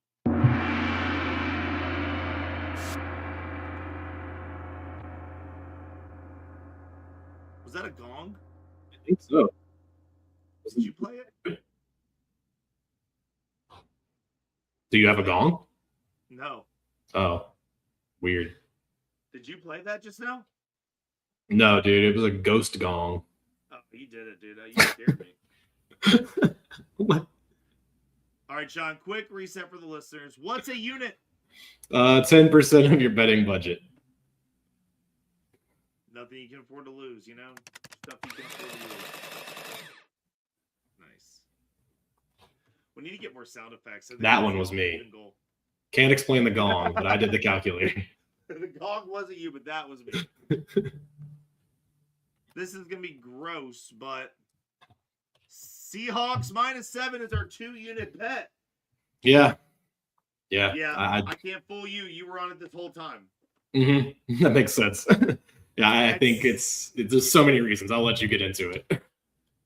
Was that a gong? I think so. Did you play it? Do you have a gong? No. Oh, weird. Did you play that just now? No, dude, it was a ghost gong. Oh, you did it, dude. You scared me. What? All right, Sean, quick reset for the listeners. What's a unit? 10% of your betting budget. Nothing you can afford to lose, you know? Stuff you can afford to lose. Nice. We need to get more sound effects. That one was me. Can't explain the gong, but I did the calculator. The gong wasn't you, but that was me. This is going to be gross, but Seahawks -7 is our 2-unit bet. Yeah. I can't fool you. You were on it this whole time. That makes sense. Yeah, I think there's so many reasons. I'll let you get into it.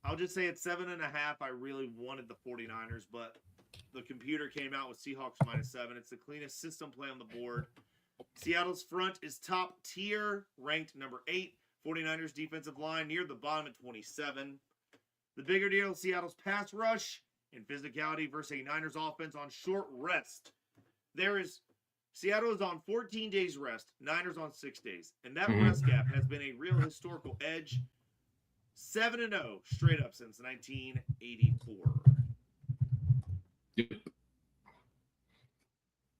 I'll just say it's 7.5. I really wanted the 49ers, but the computer came out with Seahawks -7. It's the cleanest system play on the board. Seattle's front is top tier, ranked number 8. 49ers defensive line near the bottom at 27. The bigger deal, Seattle's pass rush and physicality versus a Niners offense on short rest. Seattle is on 14 days rest, Niners on 6 days. And that rest gap has been a real historical edge. 7-0 straight up since 1984.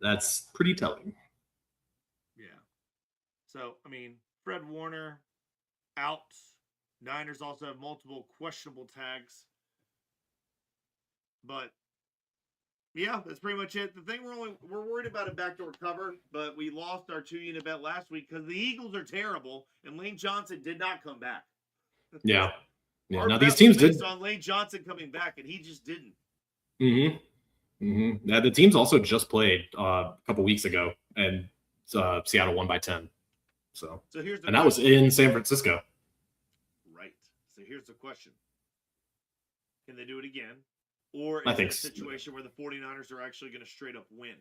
That's pretty telling. Yeah. So, I mean, Fred Warner out. Niners also have multiple questionable tags. But yeah, that's pretty much it. The thing we're worried about a backdoor cover, but we lost our 2-unit bet last week because the Eagles are terrible and Lane Johnson did not come back. Yeah. Yeah. Our Now bet these teams was based did. on Lane Johnson coming back, and he just didn't. Yeah, the teams also just played a couple weeks ago, and Seattle won by 10. So here's the and that was in San Francisco. Right. So here's the question: can they do it again, or is I it think a situation where the 49ers are actually going to straight up win?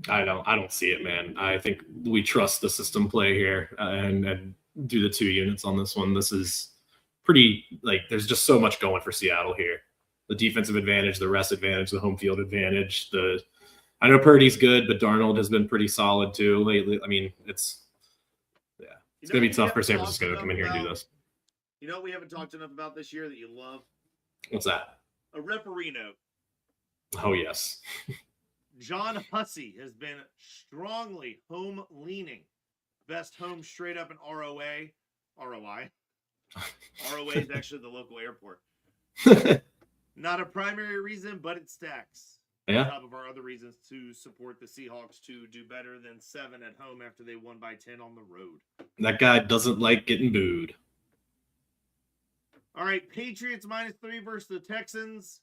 I don't see it, man. I think we trust the system play here and do the 2 units on this one. This is pretty, like, there's just so much going for Seattle here. The defensive advantage, the rest advantage, the home field advantage. I know Purdy's good, but Darnold has been pretty solid too lately. I mean, it's going to be tough for San Francisco to come in here and do this. You know what we haven't talked enough about this year that you love? What's that? A referee note. Oh, yes. John Hussey has been strongly home-leaning. Best home straight up in ROI. ROI is actually the local airport. Not a primary reason, but it stacks. Yeah. On top of our other reasons to support the Seahawks to do better than 7 at home after they won by 10 on the road. That guy doesn't like getting booed. All right, Patriots -3 versus the Texans.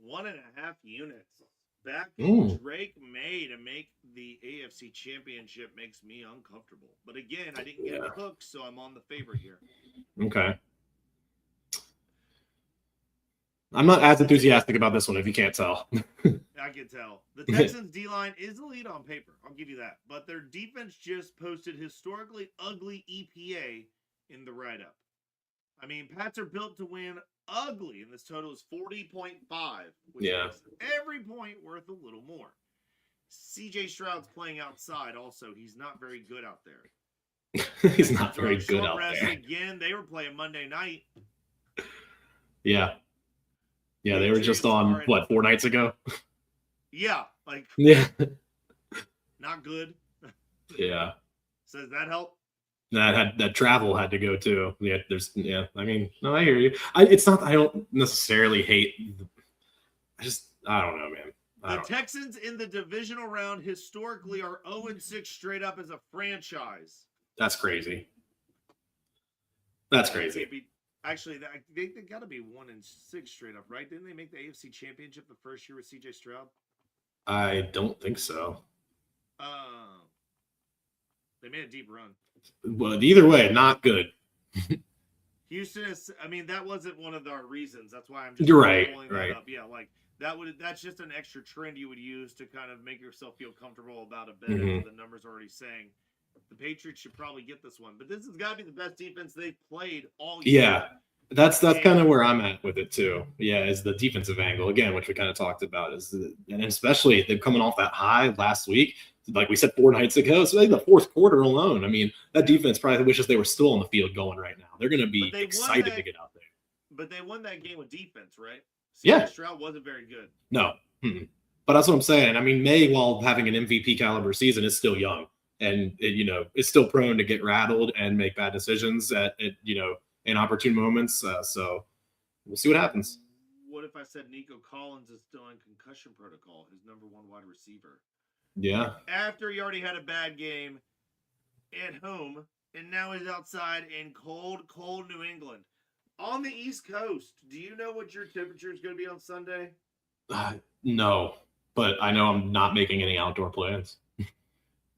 1.5 units. Back Drake May to make the AFC Championship makes me uncomfortable. But again, I didn't get the hook, so I'm on the favorite here. Okay. I'm not as enthusiastic about this one, if you can't tell. I can tell. The Texans' D-line is the lead on paper. I'll give you that. But their defense just posted historically ugly EPA in the write-up. I mean, Pats are built to win ugly, and this total is 40.5, which makes every point worth a little more. CJ Stroud's playing outside also. He's not very good out there. He's not very good out there. Again, they were playing Monday night. Yeah. Yeah, they were just on, 4 nights ago? Yeah. Yeah. Not good. Yeah. So does that help? That travel had to go too. Yeah, I mean, no, I hear you. I don't necessarily hate. I don't know, man. The Texans in the divisional round historically are 0-6 straight up as a franchise. That's crazy. That's crazy. Actually, they got to be 1-6 straight up, right? Didn't they make the AFC Championship the first year with CJ Stroud? I don't think so. They made a deep run. But either way, not good. Houston is. I mean, that wasn't one of our reasons. That's why I'm just. You're right. That up. Yeah, that's just an extra trend you would use to kind of make yourself feel comfortable about a bet. The numbers already saying the Patriots should probably get this one, but this has got to be the best defense they've played all year. Yeah, that's kind of where I'm at with it too. Yeah, is the defensive angle again, which we kind of talked about, and especially they're coming off that high last week. Like we said 4 nights ago, so in the fourth quarter alone, I mean, that defense probably wishes they were still on the field going right now. They're going to be excited to get out there. But they won that game with defense, right? Yeah. Stroud wasn't very good. No. But that's what I'm saying. I mean, May, while having an MVP caliber season, is still young. And, it's still prone to get rattled and make bad decisions at inopportune moments. So we'll see what happens. What if I said Nico Collins is still in concussion protocol, his number 1 wide receiver? Yeah. After he already had a bad game at home, and now he's outside in cold New England. On the East Coast, do you know what your temperature is going to be on Sunday? No, but I know I'm not making any outdoor plans.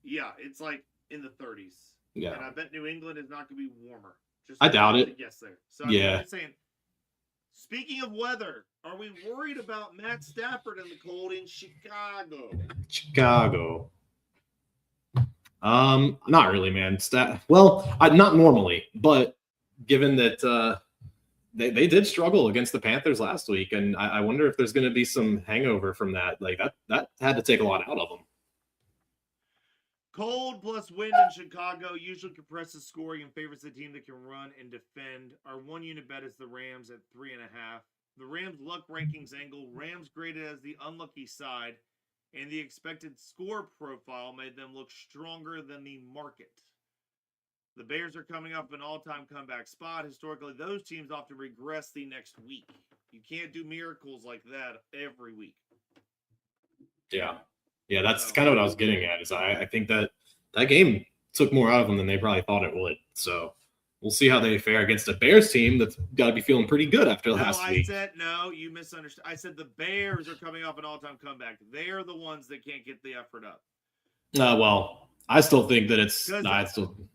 Yeah, it's like in the 30s. Yeah. And I bet New England is not going to be warmer. I doubt it. Yes, there. So yeah. I'm saying, speaking of weather, are we worried about Matt Stafford in the cold in Chicago? Not really, man. Not normally, but given that they did struggle against the Panthers last week, and I wonder if there's going to be some hangover from that. Like that had to take a lot out of them. Cold plus wind in Chicago usually compresses scoring and favors the team that can run and defend. Our 1 unit bet is the Rams at 3.5. The Rams luck rankings angle, Rams graded as the unlucky side, and the expected score profile made them look stronger than the market. The Bears are coming up an all-time comeback spot. Historically, those teams often regress the next week. You can't do miracles like that every week. Yeah. Yeah, that's kind of what I was getting at. Is I think that game took more out of them than they probably thought it would. So we'll see how they fare against a Bears team that's got to be feeling pretty good after last week. No, you misunderstood. I said the Bears are coming off an all-time comeback. They're the ones that can't get the effort up. Well, I still think that it's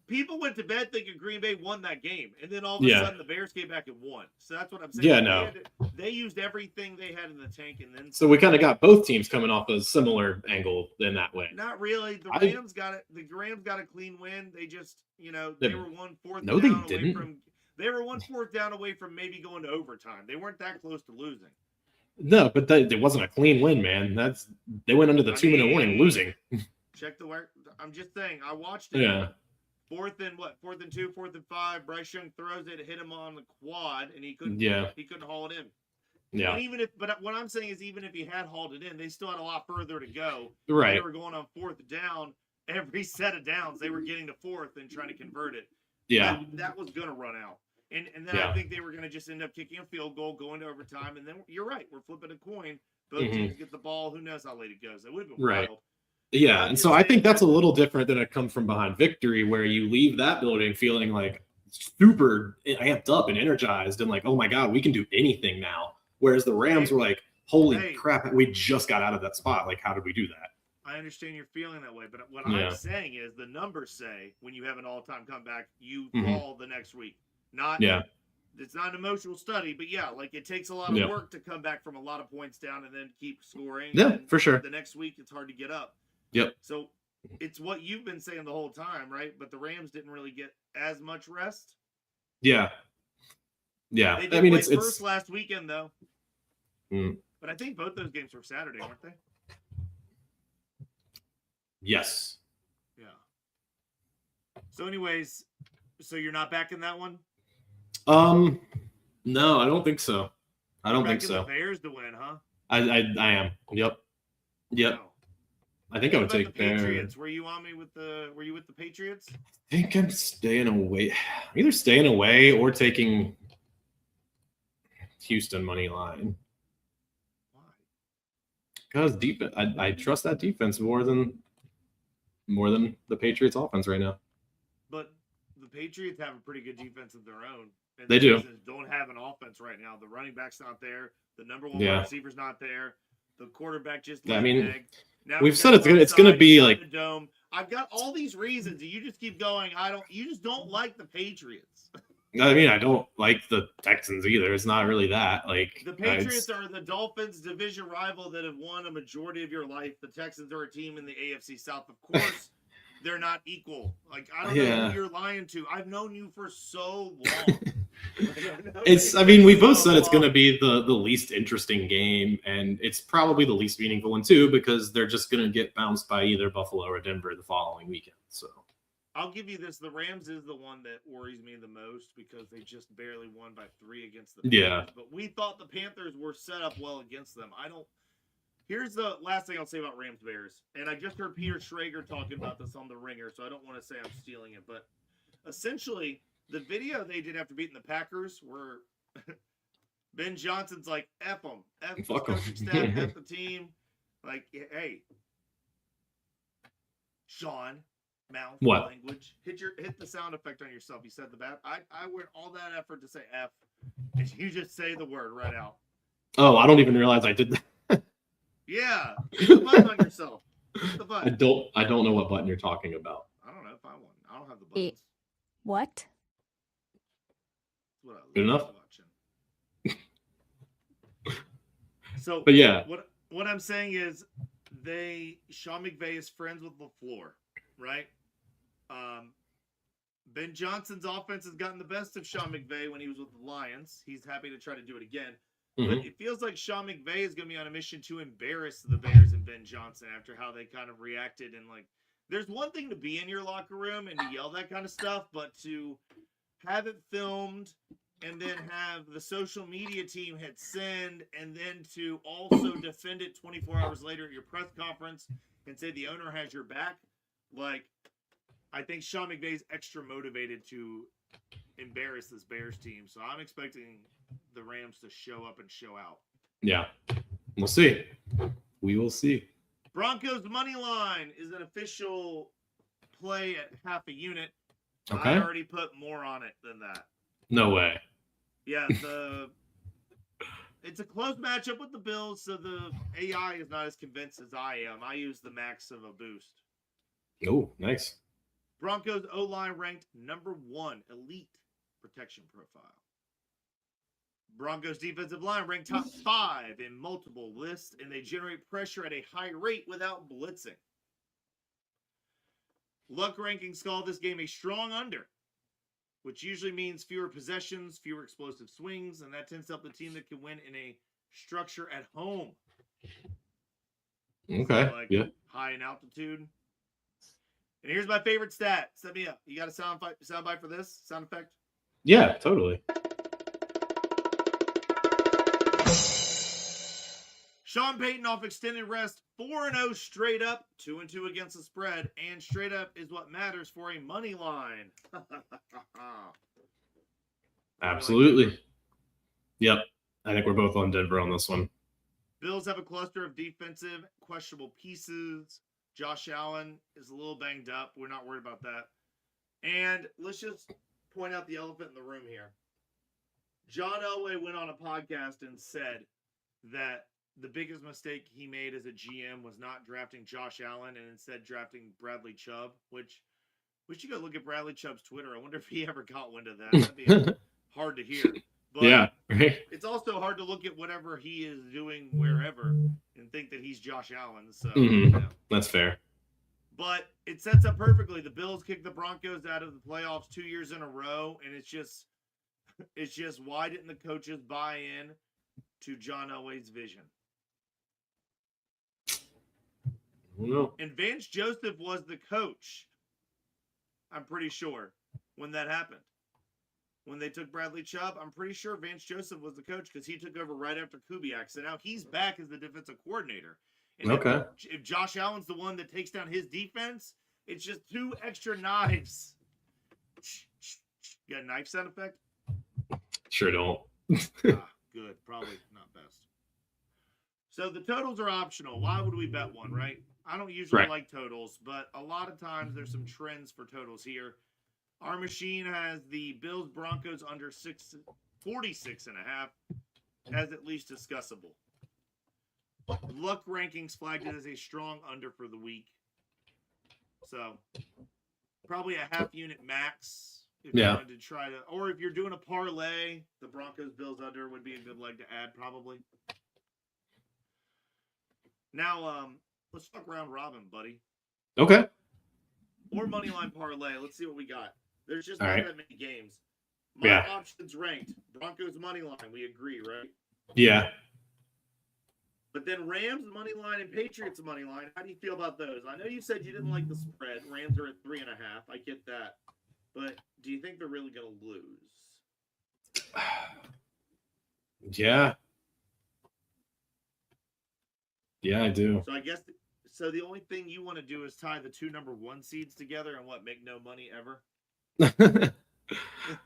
people went to bed thinking Green Bay won that game, and then all of a sudden the Bears came back and won. So that's what I'm saying. Yeah, no. They used everything they had in the tank, and then so we kind of got both teams coming off a similar angle in that way. Not really. The Rams got it. The Rams got a clean win. They just, they were 1 4th. No, down they didn't. They were 1 4th down away from maybe going to overtime. They weren't that close to losing. No, but it wasn't a clean win, man. They went under the 2-minute warning, losing. Check the work. I'm just saying. I watched it. Yeah. 4th and 2, 4th and 5. Bryce Young throws it, hit him on the quad, and he couldn't. Yeah. He couldn't haul it in. Yeah. But what I'm saying is, even if he had hauled it in, they still had a lot further to go. Right. They were going on 4th down. Every set of downs, they were getting to 4th and trying to convert it. Yeah. That was going to run out. And then I think they were going to just end up kicking a field goal, going to overtime, and then you're right. We're flipping a coin. Both teams get the ball. Who knows how late it goes? It would have been wild. Yeah, and so I think that's a little different than a come from behind victory, where you leave that building feeling like super amped up and energized and like, oh my God, we can do anything now. Whereas the Rams were like, holy crap, we just got out of that spot. Like, how did we do that? I understand you're feeling that way, but what I'm saying is the numbers say when you have an all-time comeback, you fall the next week. It's not an emotional study, but like it takes a lot of work to come back from a lot of points down and then keep scoring. Yeah, for sure. The next week, it's hard to get up. Yep. So it's what you've been saying the whole time, right? But the Rams didn't really get as much rest. Yeah. Yeah. They did it's first last weekend though. But I think both those games were Saturday, weren't they? Yes. Yeah. So anyways, so you're not back in that one? No, I don't think so. I don't think so. The Bears to win, huh? I am. Yep. Wow. I think I would take the Patriots. Were you with the Patriots? I think I'm staying away. I'm either staying away or taking Houston money line. Why? Because defense, I trust that defense more than the Patriots offense right now. But the Patriots have a pretty good defense of their own. And they do. Don't have an offense right now. The running back's not there. The number one wide receiver's not there. The quarterback just now we've said it's gonna be like the dome. I've got all these reasons, and you just keep going. You just don't like the Patriots. I mean, I don't like the Texans either. It's not really that. Like the Patriots are the Dolphins' division rival that have won a majority of your life. The Texans are a team in the AFC South, of course. They're not equal. Like I don't know who you're lying to. I've known you for so long. We both said it's going to be the least interesting game, and it's probably the least meaningful one too, because they're just going to get bounced by either Buffalo or Denver the following weekend. So I'll give you this: the Rams is the one that worries me the most because they just barely won by 3 against the Panthers. But we thought the Panthers were set up well against them. Here's the last thing I'll say about Rams Bears, and I just heard Peter Schrager talking about this on The Ringer, so I don't want to say I'm stealing it, but essentially. The video they did after beating the Packers were Ben Johnson's like, F them. F the coaching staff, F the team. Like, hey, Sean, mouth language. Hit the sound effect on yourself. You said the bad. I went all that effort to say F, and you just say the word right out. Oh, I don't even realize I did that. Yeah. Hit the button on yourself. Hit the button. I don't know what button you're talking about. I don't know if I want. I don't have the buttons. What? Good enough. So, but yeah, what I'm saying is, Sean McVay is friends with LaFleur, right? Ben Johnson's offense has gotten the best of Sean McVay when he was with the Lions. He's happy to try to do it again, but it feels like Sean McVay is going to be on a mission to embarrass the Bears and Ben Johnson after how they kind of reacted. And like, there's one thing to be in your locker room and to yell that kind of stuff, but to have it filmed and then have the social media team hit send and then to also defend it 24 hours later at your press conference and say the owner has your back. Like, I think Sean McVay's extra motivated to embarrass this Bears team. So I'm expecting the Rams to show up and show out. Yeah. We'll see. We will see. Broncos money line is an official play at half a unit. Okay. I already put more on it than that. No way. Yeah, it's a close matchup with the Bills, so the AI is not as convinced as I am. I use the max of a boost. Oh, nice. Broncos O-line ranked number 1 elite protection profile. Broncos defensive line ranked top 5 in multiple lists, and they generate pressure at a high rate without blitzing. Luck rankings call this game a strong under, which usually means fewer possessions, fewer explosive swings, and that tends to help the team that can win in a structure at home. Okay. So yeah. High in altitude. And here's my favorite stat. Set me up. You got a sound bite for this? Sound effect? Yeah, totally. Sean Peyton off extended rest, 4-0 straight up, 2-2 against the spread, and straight up is what matters for a money line. Absolutely. Yep. I think we're both on Denver on this one. Bills have a cluster of defensive questionable pieces. Josh Allen is a little banged up. We're not worried about that. And let's just point out the elephant in the room here. John Elway went on a podcast and said that the biggest mistake he made as a GM was not drafting Josh Allen and instead drafting Bradley Chubb, which we should go look at Bradley Chubb's Twitter. I wonder if he ever got wind of that. That'd be hard to hear. But yeah, right. It's also hard to look at whatever he is doing wherever and think that he's Josh Allen. So That's fair. But it sets up perfectly. The Bills kicked the Broncos out of the playoffs 2 years in a row, and it's just why didn't the coaches buy in to John Elway's vision? No. And Vance Joseph was the coach, I'm pretty sure, when that happened. When they took Bradley Chubb, I'm pretty sure Vance Joseph was the coach because he took over right after Kubiak. So now he's back as the defensive coordinator. And okay. If Josh Allen's the one that takes down his defense, it's just 2 extra knives. Got a knife sound effect? Sure don't. Good. Probably not best. So the totals are optional. Why would we bet one, right? I don't usually like totals, but a lot of times there's some trends for totals here. Our machine has the Bills Broncos under 46.5 as at least discussable. Luck rankings flagged it as a strong under for the week. So probably a half unit max if you wanted to try to, or if you're doing a parlay, the Broncos Bills under would be a good leg to add probably. Now, let's talk round robin, buddy. Okay. Or moneyline parlay. Let's see what we got. There's just not that many games. My options ranked. Broncos money line. We agree, right? Yeah. But then Rams money line and Patriots money line. How do you feel about those? I know you said you didn't like the spread. Rams are at 3.5. I get that. But do you think they're really going to lose? Yeah. Yeah, I do. So I guess the only thing you want to do is tie the 2 number 1 seeds together and make no money ever. I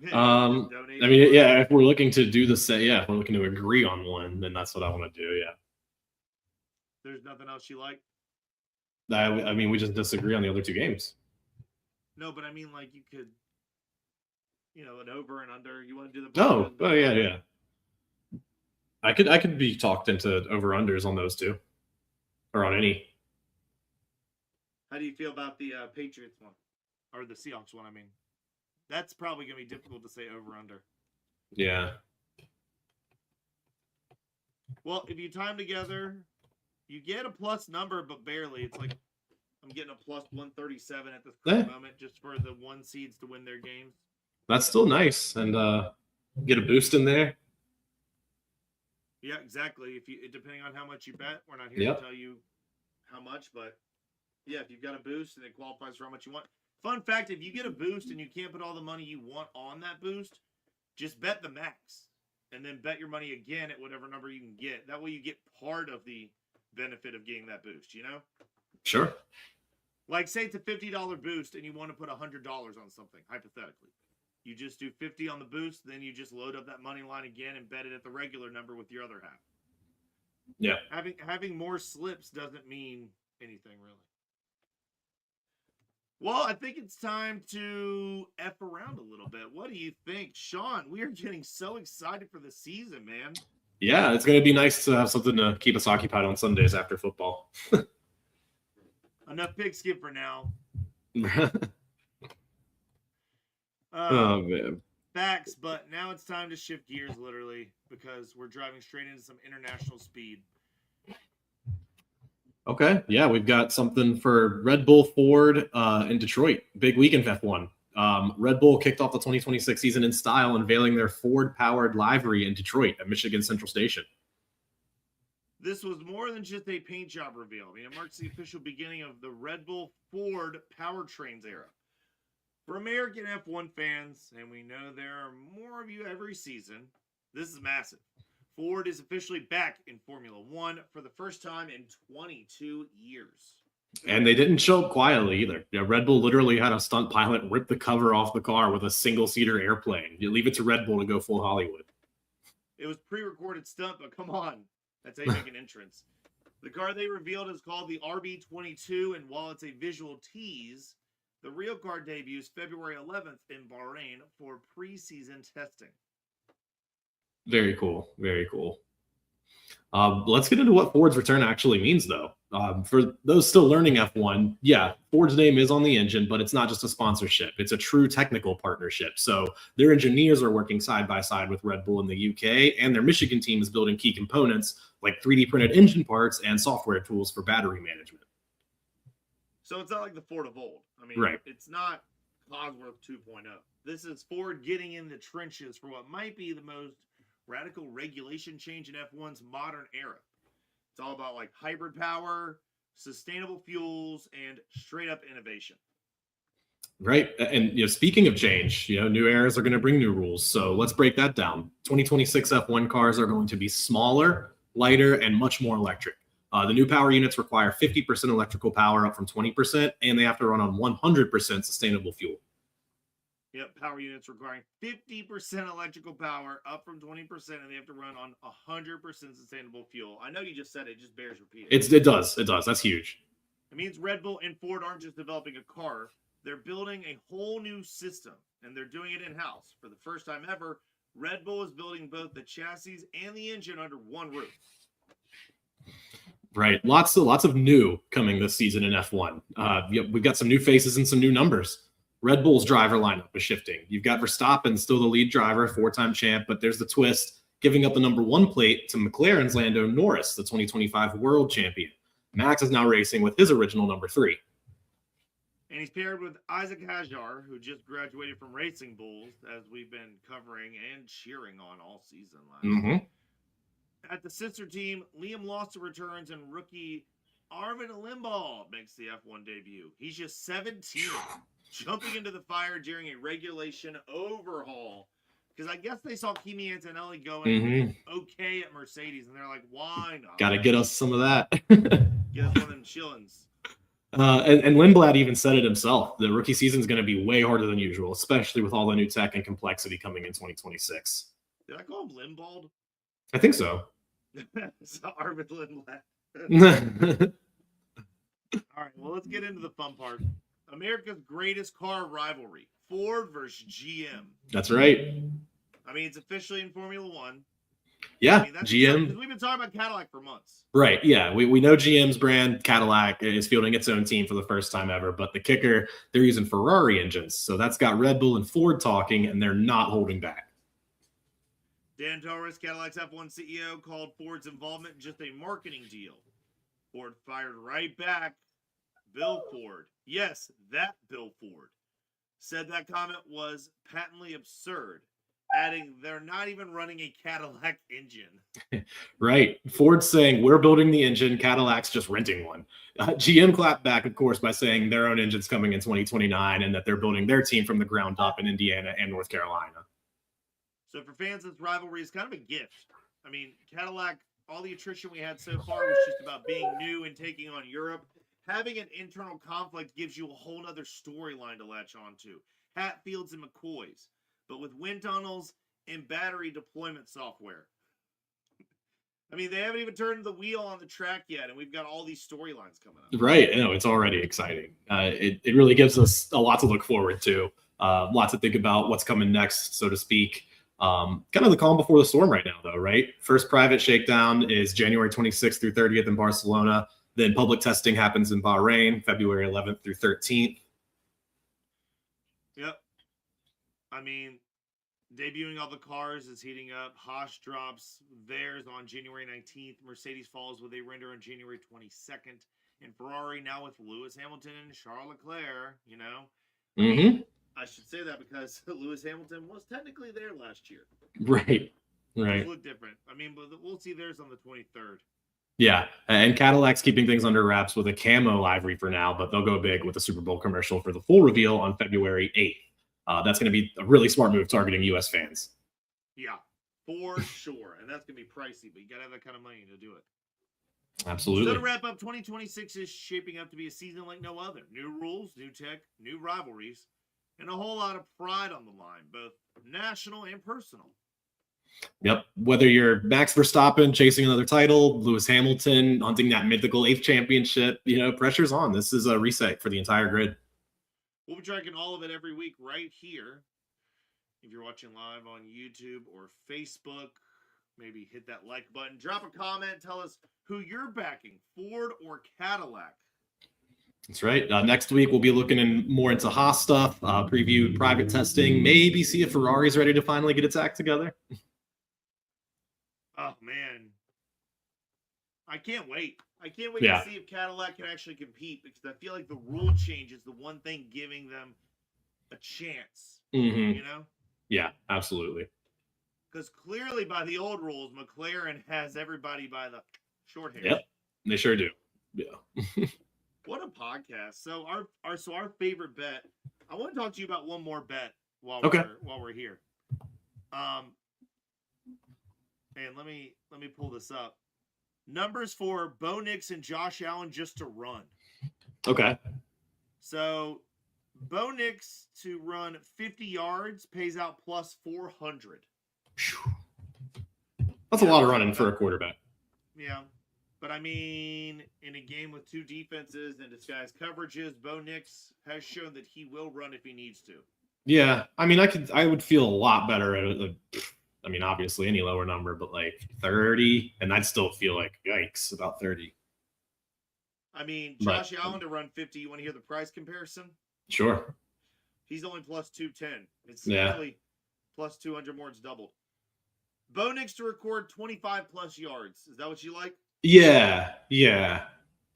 mean, yeah. If we're looking to do the same, if we're looking to agree on one, then that's what I want to do. Yeah. There's nothing else you like? I mean, we just disagree on the other 2 games. No, but I mean, like you could, an over and under. You want to do the? Oh, yeah. I could be talked into over unders on those 2, or on any. How do you feel about the Patriots one, or the Seahawks one? I mean, that's probably going to be difficult to say over under. Yeah. Well, if you tie them together, you get a plus number, but barely. It's like I'm getting a plus 137 at this current moment just for the 1 seeds to win their games. That's still nice, and get a boost in there. Yeah, exactly. Depending on how much you bet, we're not here to tell you how much, but yeah, if you've got a boost and it qualifies for how much you want. Fun fact, if you get a boost and you can't put all the money you want on that boost, just bet the max and then bet your money again at whatever number you can get. That way you get part of the benefit of getting that boost, Sure. Like say it's a $50 boost and you want to put $100 on something, hypothetically. You just do 50 on the boost, then you just load up that money line again and bet it at the regular number with your other half. Yeah. Having more slips doesn't mean anything really. Well, I think it's time to F around a little bit. What do you think? Sean, we are getting so excited for the season, man. Yeah, it's going to be nice to have something to keep us occupied on Sundays after football. Enough pigskin for now. Oh, man. Facts, but now it's time to shift gears, literally, because we're driving straight into some international speed. Okay, yeah, we've got something for Red Bull, Ford, in Detroit. Big weekend F1. Red Bull kicked off the 2026 season in style, unveiling their Ford-powered livery in Detroit at Michigan Central Station. This was more than just a paint job reveal. I mean, it marks the official beginning of the Red Bull Ford powertrains era. For American F1 fans, and we know there are more of you every season, this is massive. Ford is officially back in Formula One for the first time in 22 years. And they didn't show up quietly either. Yeah, Red Bull literally had a stunt pilot rip the cover off the car with a single-seater airplane. You leave it to Red Bull to go full Hollywood. It was pre-recorded stunt, but come on. That's how you make an entrance. The car they revealed is called the RB22, and while it's a visual tease, the real car debuts February 11th in Bahrain for preseason testing. Very cool. Very cool. Let's get into what Ford's return actually means, though. For those still learning F1, yeah, Ford's name is on the engine, but it's not just a sponsorship. It's a true technical partnership. So their engineers are working side by side with Red Bull in the UK, and their Michigan team is building key components like 3D printed engine parts and software tools for battery management. So it's not like the Ford of old. I mean, right. It's not Cosworth 2.0. This is Ford getting in the trenches for what might be the most radical regulation change in F1's modern era. It's all about like hybrid power, sustainable fuels, and straight up innovation. Right. And speaking of change, new eras are going to bring new rules. So let's break that down. 2026 F1 cars are going to be smaller, lighter, and much more electric. The new power units require 50% electrical power up from 20%, and they have to run on 100% sustainable fuel. Yep, power units requiring 50% electrical power up from 20%, and they have to run on 100% sustainable fuel. I know you just said it, just bears repeating. It does. That's huge. It means Red Bull and Ford aren't just developing a car. They're building a whole new system, and they're doing it in-house. For the first time ever, Red Bull is building both the chassis and the engine under one roof. Right. Lots of new coming this season in F1. We've got some new faces and some new numbers. Red Bull's driver lineup is shifting. You've got Verstappen, still the lead driver, 4-time champ, but there's the twist, giving up the number 1 plate to McLaren's Lando Norris, the 2025 world champion. Max is now racing with his original number 3. And he's paired with Isaac Hajar, who just graduated from Racing Bulls, as we've been covering and cheering on all season last year. At the sister team, Liam Lawson returns, and rookie Arvid Limbaugh makes the F1 debut. He's just 17, jumping into the fire during a regulation overhaul. Because I guess they saw Kimi Antonelli going okay at Mercedes, and they're like, why not? Got to get us some of that. Get us one of them shillings. And Lindblad even said it himself. The rookie season is going to be way harder than usual, especially with all the new tech and complexity coming in 2026. Did I call him Limbald? I think so. It's Arvid Lindblad. All right, well, let's get into the fun part. America's greatest car rivalry, Ford versus GM. That's right. I mean, it's officially in Formula One. Yeah, I mean, that's GM. Because we've been talking about Cadillac for months. Right, yeah. We know GM's brand, Cadillac, is fielding its own team for the first time ever, but the kicker, they're using Ferrari engines. So that's got Red Bull and Ford talking, and they're not holding back. Dan Torres, Cadillac's F1 CEO, called Ford's involvement just a marketing deal. Ford fired right back. Bill Ford, yes, that Bill Ford, said that comment was patently absurd, adding they're not even running a Cadillac engine. Right. Ford's saying we're building the engine, Cadillac's just renting one. GM clapped back, of course, by saying their own engine's coming in 2029 and that they're building their team from the ground up in Indiana and North Carolina. So for fans, this rivalry is kind of a gift. I mean, Cadillac, all the attrition we had so far was just about being new and taking on Europe. Having an internal conflict gives you a whole other storyline to latch onto. Hatfields and McCoys. but with wind tunnels and battery deployment software. I mean, they haven't even turned the wheel on the track yet, and we've got all these storylines coming up. Right. I know, it's already exciting. It really gives us a lot to look forward to, lots to think about what's coming next, so to speak. Kind of the calm before the storm right now, though, right? First private shakedown is January 26th through 30th in Barcelona. Then public testing happens in Bahrain, February 11th through 13th. Yep. I mean, debuting all the cars is heating up. Haas drops theirs on January 19th. Mercedes follows with a render on January 22nd. And Ferrari now with Lewis Hamilton and Charles Leclerc, you know. Mm-hmm. I should say that because Lewis Hamilton was technically there last year. Right. It looked different. I mean, but we'll see theirs on the 23rd. Yeah, and Cadillac's keeping things under wraps with a camo livery for now, but they'll go big with a Super Bowl commercial for the full reveal on February 8th. That's going to be a really smart move targeting U.S. fans. Yeah, for sure. And that's going to be pricey, but you got to have that kind of money to do it. Absolutely. So to wrap up, 2026 is shaping up to be a season like no other. New rules, new tech, new rivalries, and a whole lot of pride on the line, both national and personal. Yep. Whether you're Max Verstappen chasing another title, Lewis Hamilton hunting that mythical 8th championship, pressure's on. This is a reset for the entire grid. We'll be tracking all of it every week right here. If you're watching live on YouTube or Facebook, maybe hit that like button. Drop a comment. Tell us who you're backing, Ford or Cadillac. That's right. Next week, we'll be looking more into Haas stuff, preview private testing, maybe see if Ferrari's ready to finally get its act together. Oh, man. I can't wait. I can't wait Yeah. to see if Cadillac can actually compete because I feel like the rule change is the one thing giving them a chance. Mm-hmm. You know? Yeah, absolutely. Because clearly by the old rules, McLaren has everybody by the short hair. Yep, they sure do. Yeah. What a podcast. So our favorite bet. I want to talk to you about one more bet while we're here. And let me pull this up. Numbers for Bo Nix and Josh Allen just to run. Okay. So Bo Nix to run 50 yards pays out plus 400. That's a lot of running for a quarterback. Yeah. But I mean, in a game with two defenses and disguised coverages, Bo Nix has shown that he will run if he needs to. Yeah. I mean, I would feel a lot better at obviously any lower number, but like 30, and I'd still feel like, yikes, about 30. I mean, Josh Allen to run 50, you want to hear the price comparison? Sure. He's only plus 210. It's really plus 200 more. It's doubled. Bo Nix to record 25 plus yards. Is that what you like? Yeah.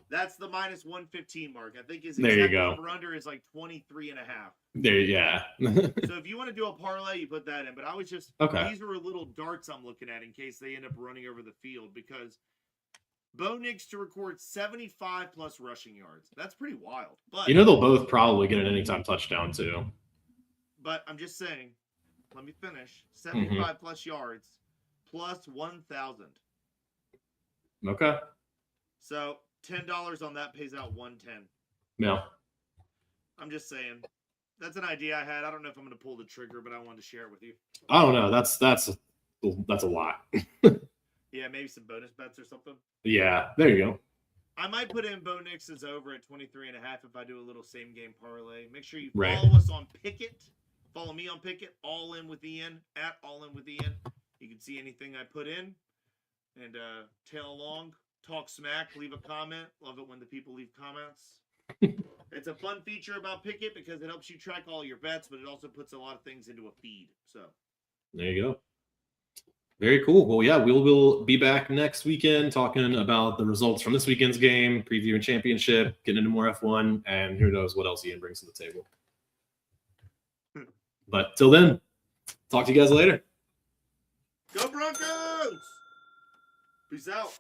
That's the minus 115 mark. I think his exact number under is like 23 and a half. Yeah. So if you want to do a parlay, you put that in. But I was just, these are little darts I'm looking at in case they end up running over the field because Bo Nix to record 75 plus rushing yards. That's pretty wild. But they'll both probably get an anytime touchdown too. But I'm just saying, let me finish. 75 plus yards plus 1,000. Okay. So $10 on that pays out 110. Yeah. I'm just saying. That's an idea I had. I don't know if I'm going to pull the trigger, but I wanted to share it with you. I don't know. That's a lot. Yeah, maybe some bonus bets or something. Yeah, there you go. I might put in Bo Nix's over at 23.5 if I do a little same game parlay. Make sure you Right. follow us on Pickett. Follow me on Pickett, All In with Ian, at All In with Ian. You can see anything I put in and tail along, talk smack, leave a comment. Love it when the people leave comments. It's a fun feature about Pickett because it helps you track all your bets, but it also puts a lot of things into a feed. So there you go. Very cool. Well, yeah, we'll be back next weekend talking about the results from this weekend's game, previewing championship, getting into more F1, and who knows what else Ian brings to the table. But till then, talk to you guys later. Go Broncos! Peace out.